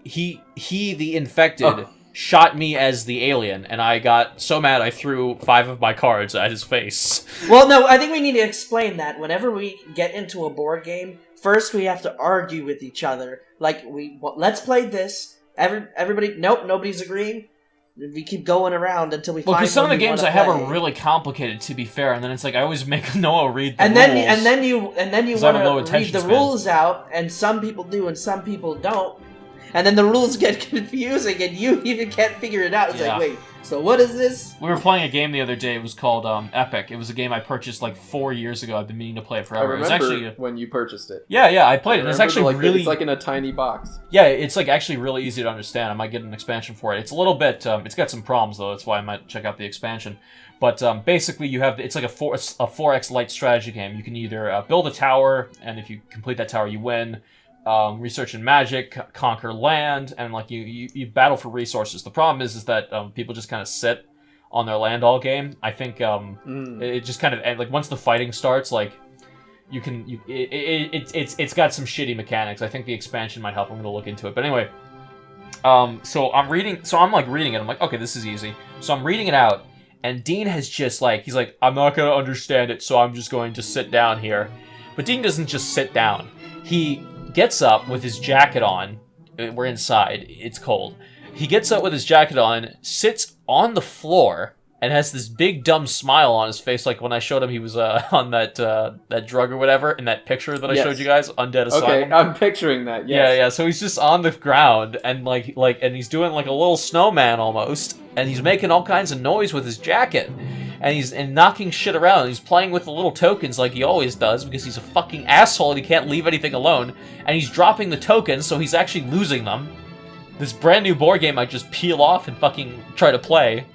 infected shot me as the alien, and I got so mad I threw 5 of my cards at his face. Well, no, I think we need to explain that whenever we get into a board game, first we have to argue with each other. Like, let's play this. Everybody, nope, nobody's agreeing. We keep going around until we find. Well, because some of one the we games wanna I have play. are really complicated, to be fair, and then it's like I always make Noah read the and rules. then you want I have a low to read attention the span. rules out, and some people do and some people don't. And then the rules get confusing, and you even can't figure it out. It's Yeah. like, wait, so what is this? We were playing a game the other day. It was called Epic. It was a game I purchased like 4 years ago. I've been meaning to play it I forever. remember It's actually when you purchased it. yeah, I played it. And it's actually really It's like in a tiny box. yeah, it's like actually really easy to understand. I might get an expansion for it. It's a little bit it's got some problems though. That's why I might check out the expansion. But basically, it's like a 4x light strategy game. You can either build a tower, and if you complete that tower, you win. Research and magic, conquer land, and like you battle for resources. The problem is that people just kind of sit on their land all game. I think it just kind of like once the fighting starts, like it's got some shitty mechanics. I think the expansion might help. I'm gonna look into it. But anyway, so I'm reading it. I'm like, okay, this is easy. So I'm reading it out, and Dean has just he's like, I'm not gonna understand it, so I'm just going to sit down here. But Dean doesn't just sit down. He gets up with his jacket on. We're inside. It's cold. He gets up with his jacket on, sits on the floor, and has this big dumb smile on his face, like when I showed him he was on that drug or whatever in that picture that I showed you guys, Undead Asylum. Okay, I'm picturing that. Yes. Yeah. So he's just on the ground and and he's doing like a little snowman almost, and he's making all kinds of noise with his jacket. And he's knocking shit around. He's playing with the little tokens like he always does because he's a fucking asshole and he can't leave anything alone. And he's dropping the tokens, so he's actually losing them. This brand new board game I just peel off and fucking try to play.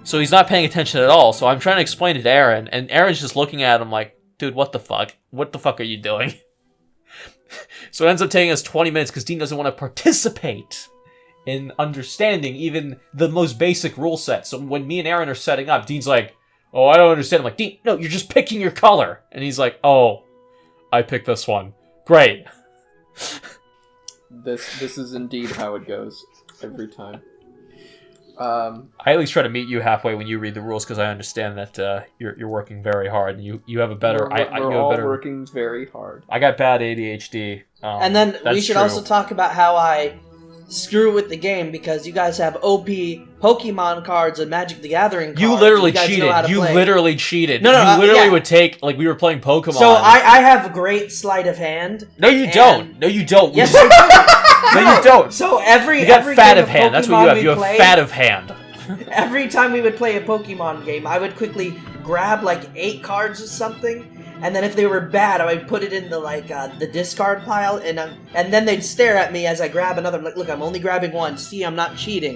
So he's not paying attention at all. So I'm trying to explain it to Aaron, and Aaron's just looking at him like, dude, what the fuck? What the fuck are you doing? So it ends up taking us 20 minutes because Dean doesn't want to participate in understanding even the most basic rule set. So when me and Aaron are setting up, Dean's like, oh, I don't understand. I'm like, Dean, no, you're just picking your color. And he's like, oh, I picked this one. Great. This is indeed how it goes every time. I at least try to meet you halfway when you read the rules because I understand that you're working very hard and you have a better. We're all working very hard. I got bad ADHD. And then we should also talk about how I screw with the game because you guys have OP Pokemon cards and Magic the Gathering cards. You literally guys cheated. know how to You play. literally cheated. No, you literally yeah. would take like we were playing Pokemon. So I have a great sleight of hand. No, you don't. No, you don't. Yes, I do. No, you don't. So every You got every fat game of hand. That's what you Pokemon have. we You have played, fat of hand. Every time we would play a Pokemon game, I would quickly grab like 8 cards or something, and then if they were bad, I would put it in the discard pile, and then they'd stare at me as I grab another. I'm like, look, I'm only grabbing 1. See, I'm not cheating.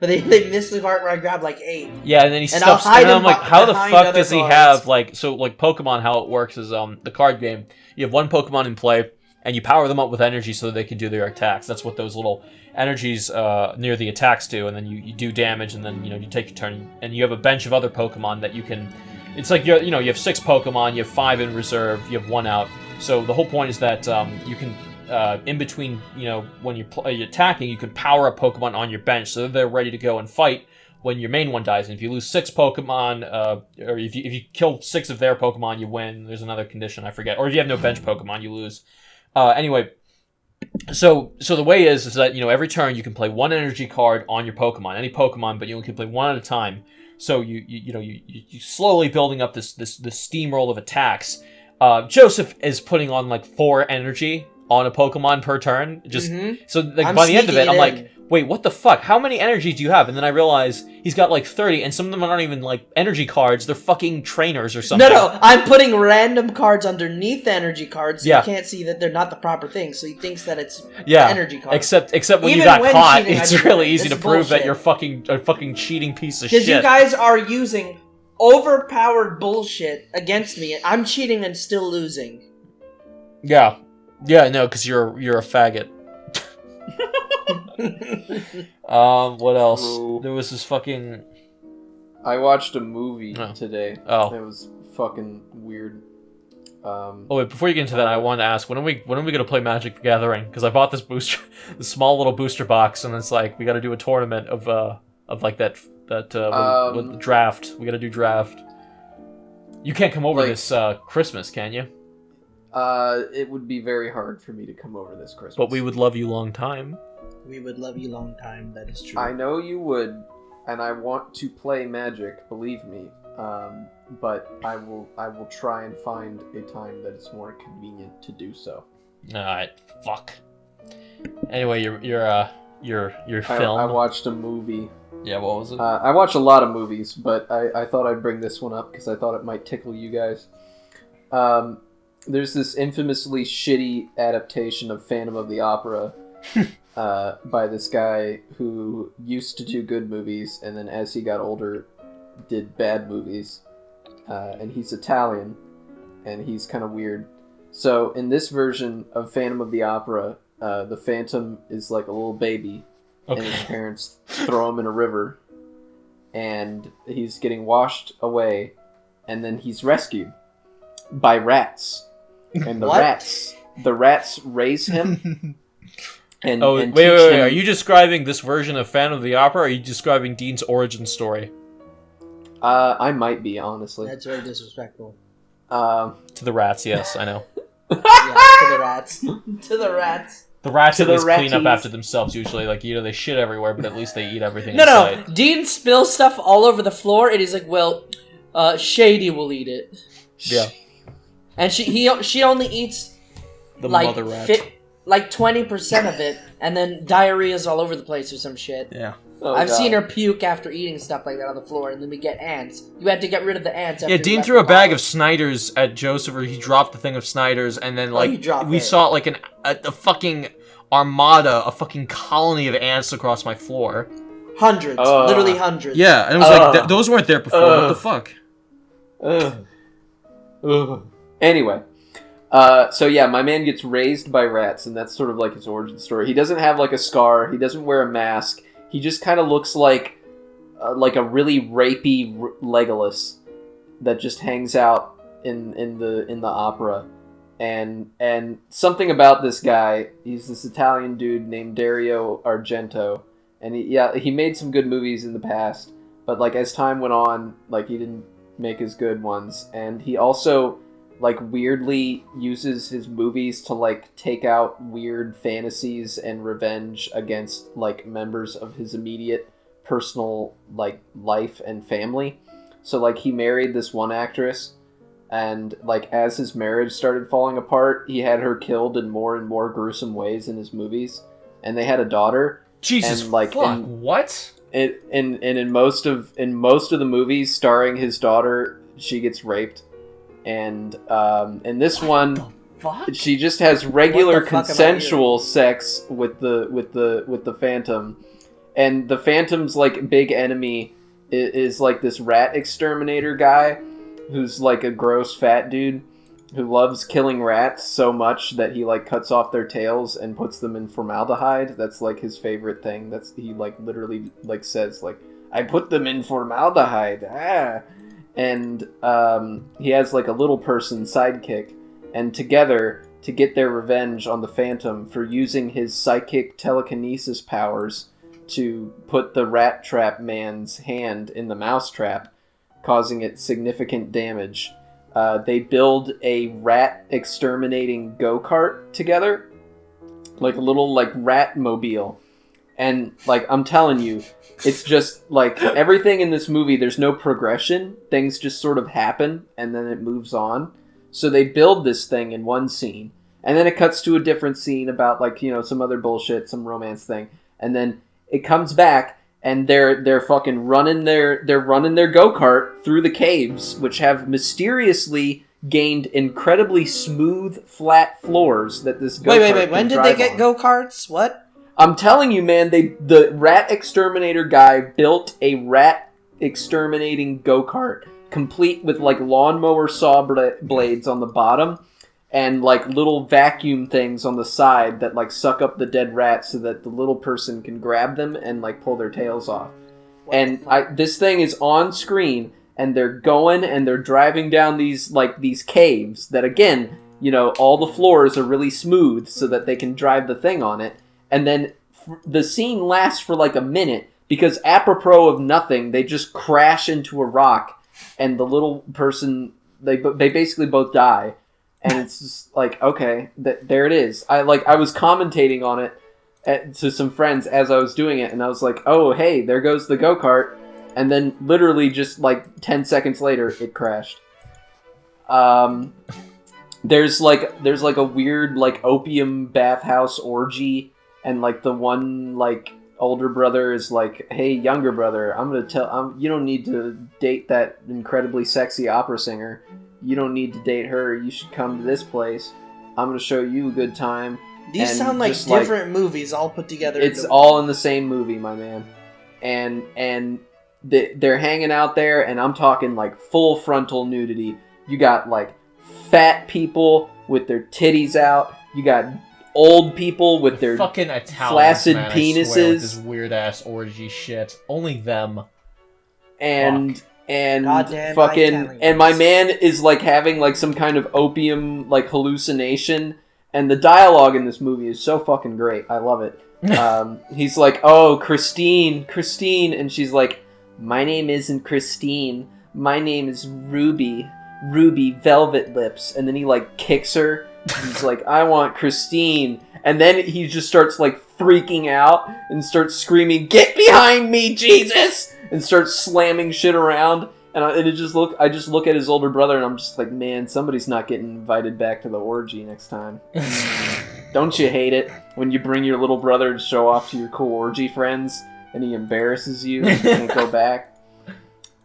But they missed the part where I grabbed like 8. Yeah, and then he And I'll stuffs. hide And I'm him like, how the behind fuck other does he cards. have like Pokemon? How it works is the card game. You have one Pokemon in play, and you power them up with energy so that they can do their attacks. That's what those little energies near the attacks do, and then you do damage, and then you take your turn, and you have a bench of other Pokemon that you can. It's like you have 6 Pokemon, you have 5 in reserve, you have 1 out. So the whole point is that you can in between when you're attacking, you can power up Pokemon on your bench so they're ready to go and fight when your main one dies. And if you lose 6 Pokemon, or if you kill 6 of their Pokemon, you win. There's another condition I forget, or if you have no bench Pokemon, you lose. Anyway. So the way is that every turn you can play 1 energy card on your Pokemon, any Pokemon, but you only can play 1 at a time. So you slowly building up this steamroll of attacks. Joseph is putting on like 4 energy on a Pokemon per turn. So I'm by the end of it, I'm sneaking like, in. wait, what the fuck? How many energy do you have? And then I realize he's got like 30, and some of them aren't even like energy cards. They're fucking trainers or something. No, I'm putting random cards underneath the energy cards, so you can't see that they're not the proper thing. So he thinks that it's the energy card. Except when Even you got when caught, cheating, it's really easy to prove bullshit. that you're a fucking cheating piece of shit. Because you guys are using overpowered bullshit against me. I'm cheating and still losing. Yeah, no, because you're a faggot. What else? True. There was this fucking... I watched a movie today. Oh. It was fucking weird. Oh wait, before you get into that, I wanted to ask, when are we gonna play Magic the Gathering? Because I bought this booster, this small little booster box, and it's like we got to do a tournament of like that with the draft. We got to do draft. You can't come over this Christmas, can you? It would be very hard for me to come over this Christmas. But we would love you long time. We would love you long time. That is true. I know you would, and I want to play Magic. Believe me. But I will try and find a time that is more convenient to do so. Alright, fuck. Anyway, your film. I watched a movie. Yeah, what was it? I watch a lot of movies, but I thought I'd bring this one up because I thought it might tickle you guys. There's this infamously shitty adaptation of Phantom of the Opera by this guy who used to do good movies, and then as he got older, did bad movies. And he's Italian, and he's kind of weird. So in this version of Phantom of the Opera, the Phantom is like a little baby, and his parents throw him in a river, and he's getting washed away, and then he's rescued by rats, and the rats raise him. And wait, are you describing this version of Phantom of the Opera, or are you describing Dean's origin story? I might be, honestly. That's very disrespectful. To the rats, yes, I know. Yeah, to the rats. To the rats. The rats To at the least clean up ratties. after themselves, usually. Like, they shit everywhere, but at least they eat everything No, inside. Dean spills stuff all over the floor, and he's like, well, Shady will eat it. Yeah. And she only eats, The like, mother rat. 20% of it, and then diarrhea's all over the place or some shit. Yeah. Oh, I've God. seen her puke after eating stuff like that on the floor, and then we get ants. You had to get rid of the ants. After Yeah, you Dean left threw a the bag bottle. of Snyder's at Joseph, or he dropped the thing of Snyder's, and then, like, he dropped we it. saw, like, a fucking armada, a fucking colony of ants across my floor. Hundreds. Literally hundreds. Yeah, and it was like, those weren't there before, what the fuck? Anyway, so yeah, my man gets raised by rats, and that's sort of like his origin story. He doesn't have like a scar. He doesn't wear a mask. He just kind of looks like a really rapey Legolas that just hangs out in the opera. And something about this guy, he's this Italian dude named Dario Argento, and he made some good movies in the past, but like as time went on, like he didn't make as good ones, and he also like weirdly uses his movies to like take out weird fantasies and revenge against like members of his immediate personal like life and family. So like he married this one actress, and like as his marriage started falling apart, he had her killed in more and more gruesome ways in his movies, and they had a daughter. Jesus, and, like, fuck, what? In most of the movies starring his daughter, she gets raped, and in this one, Fuck? she just has regular What the fuck am I consensual sex with the Phantom, and the Phantom's like big enemy is like this rat exterminator guy, who's like a gross fat dude who loves killing rats so much that he like cuts off their tails and puts them in formaldehyde. That's like his favorite thing. He like literally like says like, I put them in formaldehyde. And he has like a little person sidekick, and together to get their revenge on the Phantom for using his psychic telekinesis powers to put the rat trap man's hand in the mouse trap, causing it significant damage. They build a rat exterminating go-kart together, like a little like rat mobile, and like I'm telling you, it's just like everything in this movie. There's no progression; things just sort of happen, and then it moves on. So they build this thing in one scene, and then it cuts to a different scene about like some other bullshit, some romance thing, and then it comes back, and they're fucking running their go-kart through the caves, which have mysteriously gained incredibly smooth, flat floors that this go-kart Wait. can When did drive they get on. go-karts? What? I'm telling you, man, the rat exterminator guy built a rat exterminating go-kart, complete with like lawnmower saw blades on the bottom and like little vacuum things on the side that like suck up the dead rats so that the little person can grab them and like pull their tails off. And this thing is on screen, and they're going and they're driving down these caves that, again, you know, all the floors are really smooth so that they can drive the thing on it. And then the scene lasts for like a minute because, apropos of nothing, they just crash into a rock, and the little person, they basically both die. And it's just like, okay, there it is. I was commentating on it to some friends as I was doing it, and I was like, oh, hey, there goes the go-kart. And then literally just like 10 seconds later, it crashed. There's like a weird like opium bathhouse orgy, and like the one like older brother is like, hey, younger brother, I'm gonna tell you don't need to date that incredibly sexy opera singer. You don't need to date her. You should come to this place. I'm gonna show you a good time. These And sound like just, different movies all put together. It's all in the same movie, my man. And they're hanging out there, and I'm talking like full frontal nudity. You got like fat people with their titties out. You got old people with their fucking Italians, flaccid man, penises. I swear, with this weird ass orgy shit. Only them. And Goddamn fucking Italians. and my man is like having like some kind of opium like hallucination. And the dialogue in this movie is so fucking great. I love it. He's like, oh, Christine, and she's like, my name isn't Christine. My name is Ruby Velvet Lips. And then he like kicks her. He's like, I want Christine. And then he just starts like freaking out and starts screaming, get behind me, Jesus! And starts slamming shit around. And I just look at his older brother, and I'm just like, man, somebody's not getting invited back to the orgy next time. Don't you hate it when you bring your little brother to show off to your cool orgy friends, and he embarrasses you and you can't go back?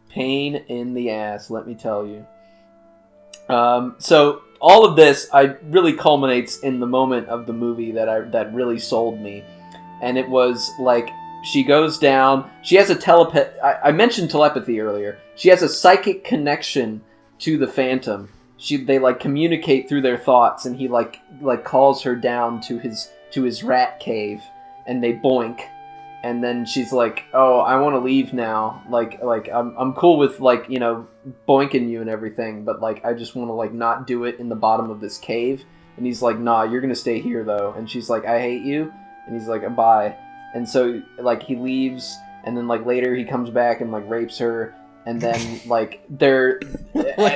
Pain in the ass, let me tell you. So all of this really culminates in the moment of the movie that really sold me, and it was like, she goes down. She has a I mentioned telepathy earlier. She has a psychic connection to the Phantom. They like communicate through their thoughts, and he like calls her down to his rat cave, and they boink. And then she's like, "Oh, I want to leave now. Like I'm cool with like, you know, boinking you and everything, but like I just want to like not do it in the bottom of this cave." And he's like, "Nah, you're gonna stay here though." And she's like, "I hate you." And he's like, "Bye." And so, like, he leaves, and then, like, later he comes back and, like, rapes her, and then, like,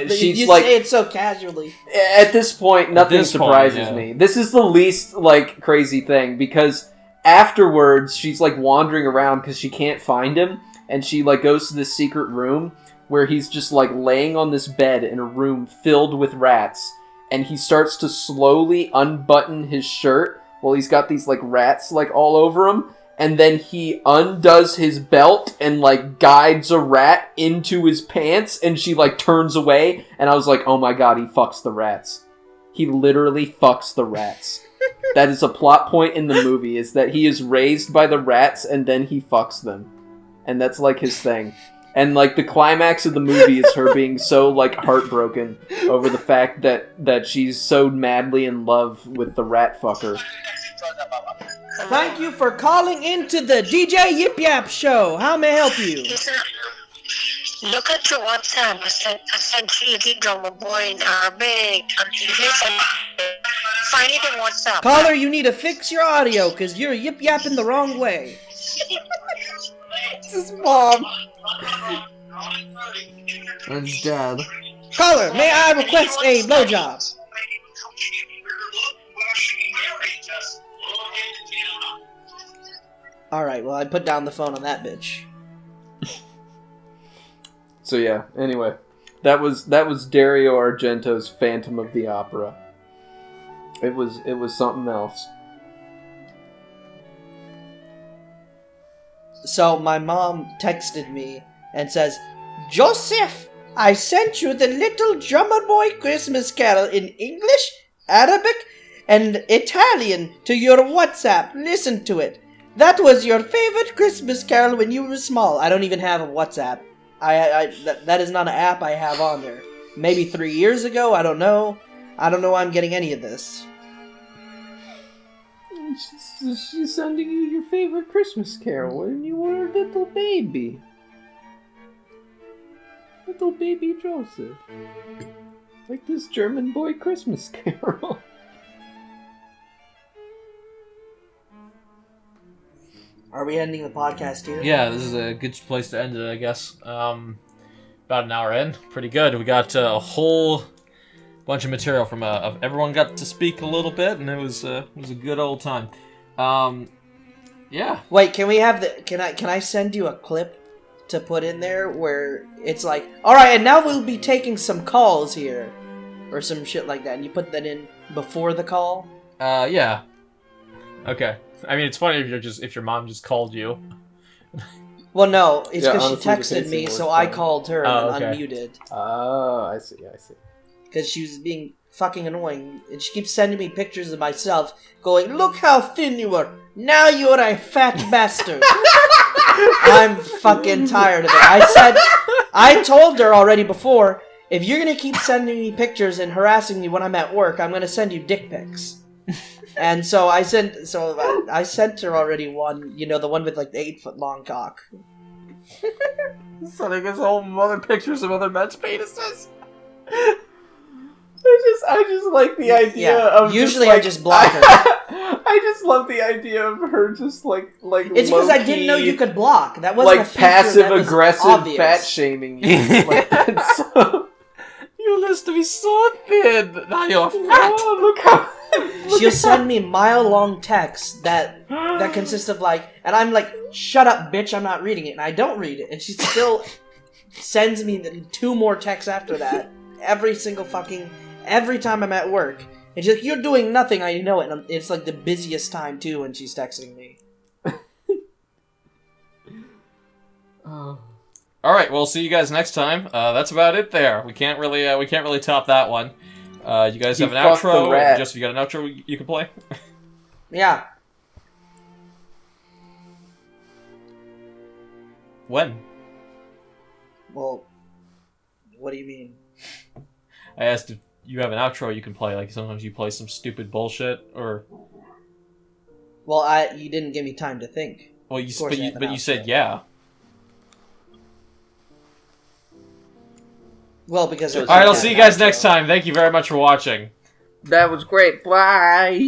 she's, you like... say it so casually. At this point, nothing surprises me. This is the least, like, crazy thing, because afterwards, she's, like, wandering around because she can't find him, and she, like, goes to this secret room where he's just, like, laying on this bed in a room filled with rats, and he starts to slowly unbutton his shirt while he's got these, like, rats, like, all over him. And then he undoes his belt and, like, guides a rat into his pants, and she, like, turns away. And I was like, oh my god, he fucks the rats. He literally fucks the rats. That is a plot point in the movie, is that he is raised by the rats, and then he fucks them. And that's, like, his thing. And, like, the climax of the movie is her being so, like, heartbroken over the fact that she's so madly in love with the rat fucker. Thank you for calling into the DJ Yip Yap Show. How may I help you? Look at your WhatsApp. I sent you the drummer boy in Arabic. Find it in WhatsApp. Caller, you need to fix your audio, because you're yip yapping the wrong way. It's his mom. That's dad. Caller, may I request a blowjob? Alright, well, I put down the phone on that bitch. So yeah, anyway. That was Dario Argento's Phantom of the Opera. It was something else. So my mom texted me and says, Joseph, I sent you the Little Drummer Boy Christmas Carol in English, Arabic, and Italian to your WhatsApp. Listen to it. That was your favorite Christmas carol when you were small. I don't even have a WhatsApp. That is not an app I have on there. Maybe 3 years ago, I don't know. I don't know why I'm getting any of this. She's sending you your favorite Christmas carol when you were a little baby. Little baby Joseph. Like this German boy Christmas carol. Are we ending the podcast here? Yeah, this is a good place to end it, I guess. About an hour in. Pretty good. We got a whole bunch of material from everyone got to speak a little bit, and it was a good old time. Yeah. Wait, can we have can I send you a clip to put in there where it's like, all right, and now we'll be taking some calls here, or some shit like that, and you put that in before the call? Yeah. Okay. I mean, it's funny if your mom just called you. Well, no, it's because honestly, she texted me, so I called her and then unmuted. Oh, I see. Because she was being fucking annoying, and she keeps sending me pictures of myself, going, "Look how thin you are. Now you're a fat bastard." I'm fucking tired of it. I told her already before, if you're gonna keep sending me pictures and harassing me when I'm at work, I'm gonna send you dick pics. And so I sent her already one, the one with like the 8-foot long cock. Sending us all other pictures of other men's penises. I just like the idea of. Usually just, I just block her. I just love the idea of her just like. It's because I didn't know you could block. That wasn't like a feature passive that was aggressive obvious. fat shaming you. Like, that's so... You used to be so thin. Now you're fat. Oh, look how. She'll send me mile-long texts that consist of like, and I'm like, shut up, bitch, I'm not reading it, and I don't read it, and she still sends me 2 more texts after that, every time I'm at work, and she's like, you're doing nothing, I know it, and it's like the busiest time too when she's texting me. All right, we'll see you guys next time. That's about it. There, we can't really top that one. You guys have an outro. Just you got an outro you can play? Yeah. When? Well, what do you mean? I asked if you have an outro you can play. Like sometimes you play some stupid bullshit, or. Well, you didn't give me time to think. Well, you said yeah. Well, because all right, I'll see you guys next time. Thank you very much for watching. That was great. Bye.